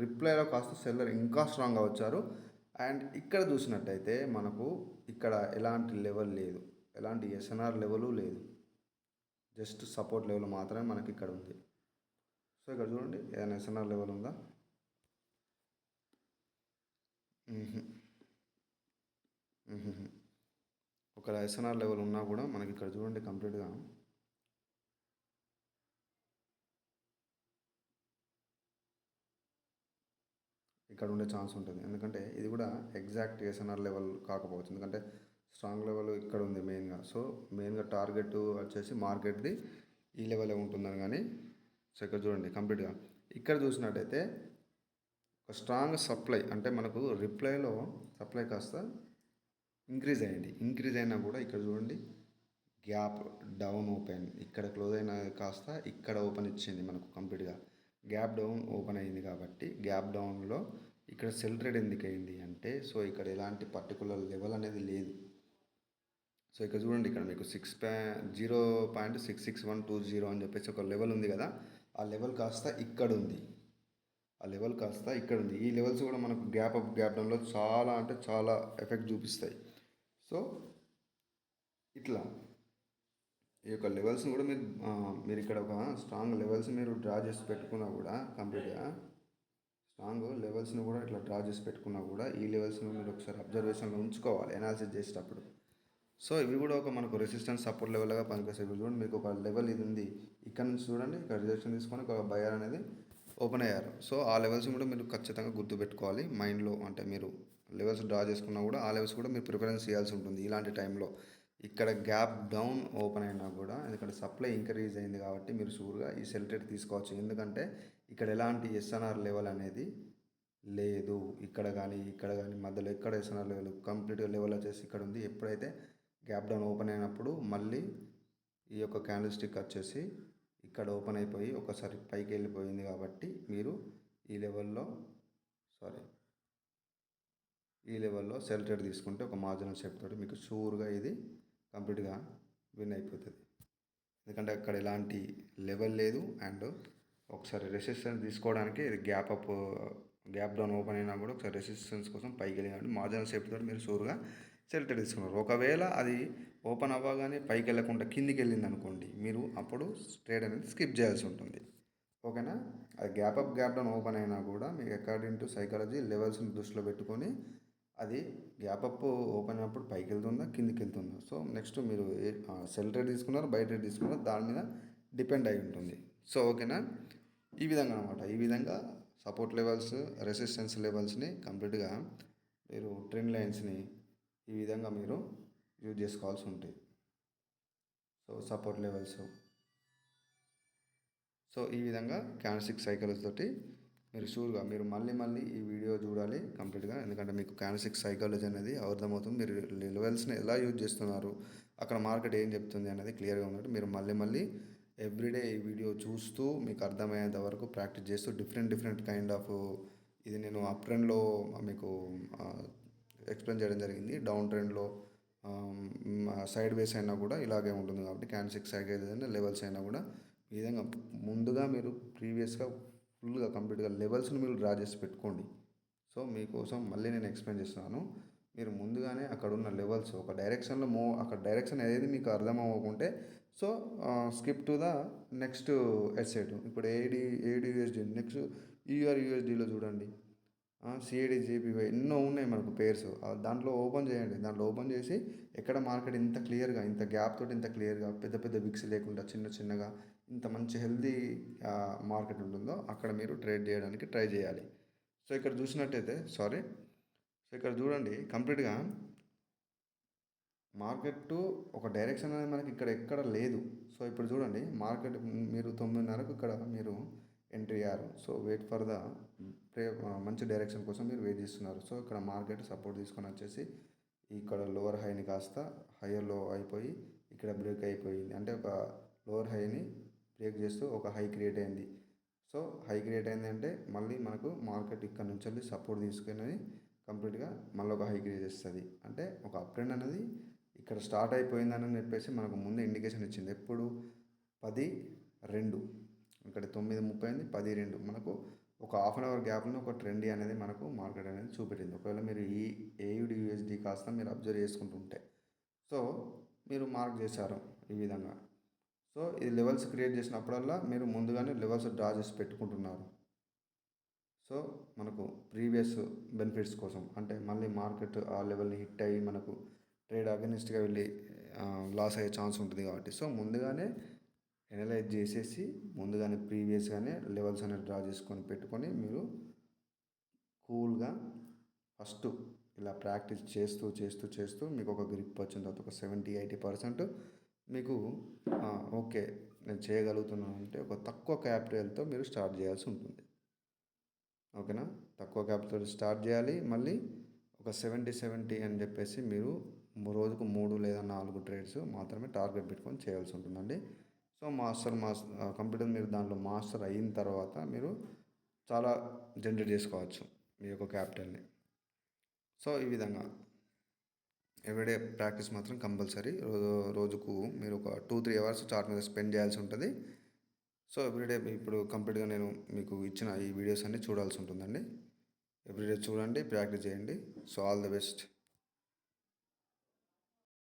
రిప్లైలో కాస్త సెల్లర్ ఇంకా స్ట్రాంగ్గా వచ్చారు. అండ్ ఇక్కడ చూసినట్టయితే మనకు ఇక్కడ ఎలాంటి లెవెల్ లేదు, ఎలాంటి ఎస్ఎన్ఆర్ లెవెల్ లేదు, జస్ట్ సపోర్ట్ లెవెల్ మాత్రమే మనకి ఇక్కడ ఉంది. సో ఇక్కడ చూడండి ఏదైనా ఎస్ఎన్ఆర్ లెవెల్ ఉందా? ఒక ఎస్ఎన్ఆర్ లెవెల్ ఉన్నా కూడా మనకి ఇక్కడ చూడండి కంప్లీట్గా ఇక్కడ ఉండే ఛాన్స్ ఉంటుంది. ఎందుకంటే ఇది కూడా ఎగ్జాక్ట్ ఎస్ఎన్ఆర్ లెవెల్ కాకపోవచ్చు, ఎందుకంటే స్ట్రాంగ్ లెవెల్ ఇక్కడ ఉంది మెయిన్గా. సో మెయిన్గా టార్గెట్ వచ్చేసి మార్కెట్ది ఈ లెవెలే ఉంటుందని. కానీ సో ఇక్కడ చూడండి కంప్లీట్గా ఇక్కడ చూసినట్టయితే ఒక స్ట్రాంగ్ సప్లై అంటే మనకు రిప్లైలో సప్లై కాస్త ఇంక్రీజ్ అయ్యింది. ఇంక్రీజ్ అయినా కూడా ఇక్కడ చూడండి గ్యాప్ డౌన్ ఓపెన్, ఇక్కడ క్లోజ్ అయినా కాస్త ఇక్కడ ఓపెన్ ఇచ్చింది మనకు కంప్లీట్గా. గ్యాప్ డౌన్ ఓపెన్ అయింది కాబట్టి గ్యాప్ డౌన్లో ఇక్కడ సెల్ ట్రేడ్ ఎందుకు అయింది అంటే సో ఇక్కడ ఎలాంటి పర్టికులర్ లెవెల్ అనేది లేదు. సో ఇక్కడ చూడండి ఇక్కడ మీకు 0.66120 అని చెప్పేసి ఒక లెవెల్ ఉంది కదా, ఆ లెవెల్ కాస్త ఇక్కడ ఉంది, ఆ లెవెల్ కాస్త ఇక్కడ ఉంది. ఈ లెవెల్స్ కూడా మనకు గ్యాప్ అప్ గ్యాప్ డౌన్లో చాలా అంటే చాలా ఎఫెక్ట్ చూపిస్తాయి. సో ఇట్లా ఈ యొక్క లెవెల్స్ని కూడా మీరు ఇక్కడ ఒక స్ట్రాంగ్ లెవెల్స్ మీరు డ్రా చేసి పెట్టుకున్నా కూడా కంప్లీట్గా స్ట్రాంగ్ లెవెల్స్ని కూడా ఇట్లా డ్రా చేసి పెట్టుకున్నా కూడా ఈ లెవెల్స్ని మీరు ఒకసారి అబ్జర్వేషన్లో ఉంచుకోవాలి అనాలిసిస్ చేసేటప్పుడు. సో ఇవి కూడా ఒక మనకు రెసిస్టెన్స్ సపోర్ట్ లెవెల్గా పనికొస్తాయి. చూడండి మీకు ఒక లెవెల్ ఇది ఉంది, ఇక్కడ నుంచి చూడండి ఇక్కడ రిజెక్షన్ తీసుకొని ఒక బయర్ అనేది ఓపెన్ అయ్యారు. సో ఆ లెవెల్స్ కూడా మీరు ఖచ్చితంగా గుర్తుపెట్టుకోవాలి మైండ్లో. అంటే మీరు లెవెల్స్ డ్రా చేసుకున్నా కూడా ఆ లెవెల్స్ కూడా మీరు ప్రిఫరెన్స్ చేయాల్సి ఉంటుంది ఇలాంటి టైంలో. ఇక్కడ గ్యాప్ డౌన్ ఓపెన్ అయినా కూడా ఎందుకంటే సప్లై ఇంక్రీజ్ అయింది కాబట్టి మీరు షూర్గా ఈ సెల్ ట్రేడ్ తీసుకోవచ్చు. ఎందుకంటే ఇక్కడ ఎలాంటి ఎస్ఎన్ఆర్ లెవెల్ అనేది లేదు, ఇక్కడ కానీ మధ్యలో ఎక్కడ ఎస్ఎన్ఆర్ లెవెల్ కంప్లీట్గా లెవెల్ వచ్చేసి ఇక్కడ ఉంది. ఎప్పుడైతే గ్యాప్ డౌన్ ఓపెన్ అయినప్పుడు మళ్ళీ ఈ యొక్క క్యాండిల్ స్టిక్ వచ్చేసి ఇక్కడ ఓపెన్ అయిపోయి ఒకసారి పైకి వెళ్ళిపోయింది కాబట్టి మీరు ఈ లెవెల్లో సెల్ ట్రేడ్ తీసుకుంటే ఒక మార్జినల్ సేఫ్టీ తోటి మీకు షూర్గా ఇది కంప్లీట్గా విన్ అయిపోతుంది. ఎందుకంటే అక్కడ ఎలాంటి లెవెల్ లేదు. అండ్ ఒకసారి రెసిస్టెన్స్ తీసుకోవడానికి ఇది గ్యాప్ డౌన్ ఓపెన్ అయినా కూడా ఒకసారి రెసిస్టెన్స్ కోసం పైకి వెళ్ళి కాబట్టి మార్జినల్ సేఫ్టీ తోటి మీరు షూర్గా సెల్ ట్రేడ్ తీసుకున్నారు. ఒకవేళ అది ఓపెన్ అవ్వగానే పైకి వెళ్ళకుండా కిందికి వెళ్ళింది అనుకోండి, మీరు అప్పుడు ట్రేడ్ అనేది స్కిప్ చేయాల్సి ఉంటుంది. ఓకేనా? అది గ్యాప్ డౌన్ ఓపెన్ అయినా కూడా మీకు అకార్డింగ్ టు సైకాలజీ లెవెల్స్ని దృష్టిలో పెట్టుకొని అది గ్యాప్ అప్ ఓపెన్ అయినప్పుడు పైకి వెళ్తుందా కిందికి వెళ్తుందా. సో నెక్స్ట్ మీరు సెల్ ట్రేడ్ తీసుకున్నారు బై ట్రేడ్ తీసుకున్నారు దాని మీద డిపెండ్ అయి ఉంటుంది. సో ఓకేనా? ఈ విధంగా అనమాట. ఈ విధంగా సపోర్ట్ లెవెల్స్ రెసిస్టెన్స్ లెవెల్స్ని కంప్లీట్గా మీరు ట్రెండ్ లైన్స్ని ఈ విధంగా మీరు యూజ్ చేసుకోవాల్సి ఉంటుంది. సో సపోర్ట్ లెవెల్స్ సో ఈ విధంగా క్యాండిల్ స్టిక్ సైకిల్స్ తోటి మీరు షూర్గా మీరు మళ్ళీ ఈ వీడియో చూడాలి కంప్లీట్గా. ఎందుకంటే మీకు క్యాండిల్ స్టిక్ సైకాలజీ అనేది అర్థమవుతుంది. మీరు లెవెల్స్ని ఎలా యూజ్ చేస్తున్నారు, అక్కడ మార్కెట్ ఏం చెప్తుంది అనేది క్లియర్గా ఉన్నట్టు మీరు మళ్ళీ ఎవ్రీడే ఈ వీడియో చూస్తూ మీకు అర్థమయ్యేంత వరకు ప్రాక్టీస్ చేస్తూ డిఫరెంట్ కైండ్ ఆఫ్ ఇది నేను అప్ ట్రెండ్లో మీకు ఎక్స్ప్లెయిన్ చేయడం జరిగింది. డౌన్ ట్రెండ్లో సైడ్ వేస్ అయినా కూడా ఇలాగే ఉంటుంది కాబట్టి క్యాండిల్ స్టిక్ సైకిల్స్ అయినా లెవెల్స్ అయినా కూడా ఈ విధంగా ముందుగా మీరు ప్రీవియస్గా ఫుల్గా కంప్లీట్గా లెవెల్స్ని మీరు డ్రా చేసి పెట్టుకోండి. సో మీకోసం మళ్ళీ నేను ఎక్స్ప్లెయిన్ చేస్తున్నాను. మీరు ముందుగానే అక్కడ ఉన్న లెవెల్స్ ఒక డైరెక్షన్లో అక్కడ డైరెక్షన్ ఏది మీకు అర్థం అవ్వకుంటే so skip to the next asset. ఇప్పుడు ఏడి యూఎస్డి నెక్స్ట్ యూఆర్యూఎస్డిలో చూడండి, సిఐడి జేపీవై ఎన్నో ఉన్నాయి మనకు పేర్స్. దాంట్లో ఓపెన్ చేయండి. దాంట్లో ఓపెన్ చేసి ఎక్కడ మార్కెట్ ఇంత క్లియర్గా ఇంత గ్యాప్ తోటి ఇంత క్లియర్గా పెద్ద విక్స్ లేకుండా చిన్నగా ఇంత మంచి హెల్దీ మార్కెట్ ఉంటుందో అక్కడ మీరు ట్రేడ్ చేయడానికి ట్రై చేయాలి. సో ఇక్కడ చూసినట్టయితే సో ఇక్కడ చూడండి కంప్లీట్గా మార్కెట్ ఒక డైరెక్షన్ అనేది మనకి ఇక్కడ ఎక్కడ లేదు. సో ఇప్పుడు చూడండి మార్కెట్ మీరు 9:30కు ఇక్కడ మీరు ఎంట్రీ అయ్యారు. సో వెయిట్ ఫర్ ద మంచి డైరెక్షన్ కోసం మీరు వెయిట్ చేస్తున్నారు. సో ఇక్కడ మార్కెట్ సపోర్ట్ తీసుకొని వచ్చేసి ఇక్కడ లోవర్ హైని కాస్త హయ్యర్ లో అయిపోయి ఇక్కడ బ్రేక్ అయిపోయింది. అంటే ఒక లోవర్ హైని బ్రేక్ చేస్తూ ఒక హై క్రియేట్ అయింది. సో హై క్రియేట్ అయింది అంటే మళ్ళీ మనకు మార్కెట్ ఇక్కడ నుంచి వెళ్ళి సపోర్ట్ తీసుకుని కంప్లీట్గా మళ్ళీ ఒక హై క్రియేట్ చేస్తుంది. అంటే ఒక అప్ ట్రెండ్ అనేది ఇక్కడ స్టార్ట్ అయిపోయిందని చెప్పేసి మనకు ముందే ఇండికేషన్ ఇచ్చింది. ఎప్పుడు 10:02 ఇక్కడ 9:30 అయింది 10:02 మనకు ఒక హాఫ్ అన్ అవర్ గ్యాప్లో ఒక ట్రెండీ అనేది మనకు మార్కెట్ అనేది చూపెట్టింది. ఒకవేళ మీరు ఈ ఏయుడి యూఎస్డి కాస్త మీరు అబ్జర్వ్ చేసుకుంటుంటే సో మీరు మార్క్ చేశారు ఈ విధంగా. సో ఇది లెవెల్స్ క్రియేట్ చేసినప్పుడల్లా మీరు ముందుగానే లెవెల్స్ డ్రా చేసి పెట్టుకుంటున్నారు. సో మనకు ప్రీవియస్ బెనిఫిట్స్ కోసం అంటే మళ్ళీ మార్కెట్ ఆ లెవెల్ని హిట్ అయ్యి మనకు ట్రేడ్ అగెనిస్ట్గా వెళ్ళి లాస్ అయ్యే ఛాన్స్ ఉంటుంది కాబట్టి సో ముందుగానే ఎనలైజ్ చేసేసి ముందుగానే ప్రీవియస్గానే లెవెల్స్ అనేది డ్రా చేసుకొని పెట్టుకొని మీరు కూల్గా ఫస్ట్ ఇలా ప్రాక్టీస్ చేస్తూ చేస్తూ చేస్తూ మీకు ఒక గ్రిప్ వచ్చిన తర్వాత ఒక 70-80% మీకు ఓకే నేను చేయగలుగుతున్నాను అంటే ఒక తక్కువ క్యాపిటల్తో మీరు స్టార్ట్ చేయాల్సి ఉంటుంది. ఓకేనా, తక్కువ క్యాపిటల్ స్టార్ట్ చేయాలి. మళ్ళీ ఒక 70-70 అని చెప్పేసి మీరు రోజుకు 3 లేదా 4 ట్రేడ్స్ మాత్రమే టార్గెట్ పెట్టుకొని చేయాల్సి ఉంటుందండి. సో కంప్యూటర్ మీరు దాంట్లో మాస్టర్ అయిన తర్వాత మీరు చాలా జనరేట్ చేసుకోవచ్చు మీ యొక్క క్యాపిటల్ని. సో ఈ విధంగా ఎవ్రీడే ప్రాక్టీస్ మాత్రం కంపల్సరీ. రోజుకు మీరు ఒక 2-3 అవర్స్ చార్ట్ మీద స్పెండ్ చేయాల్సి ఉంటుంది. సో ఎవ్రీడే ఇప్పుడు కంప్లీట్గా నేను మీకు ఇచ్చిన ఈ వీడియోస్ అన్నీ చూడాల్సి ఉంటుందండి. ఎవ్రీడే చూడండి, ప్రాక్టీస్ చేయండి. So all the best.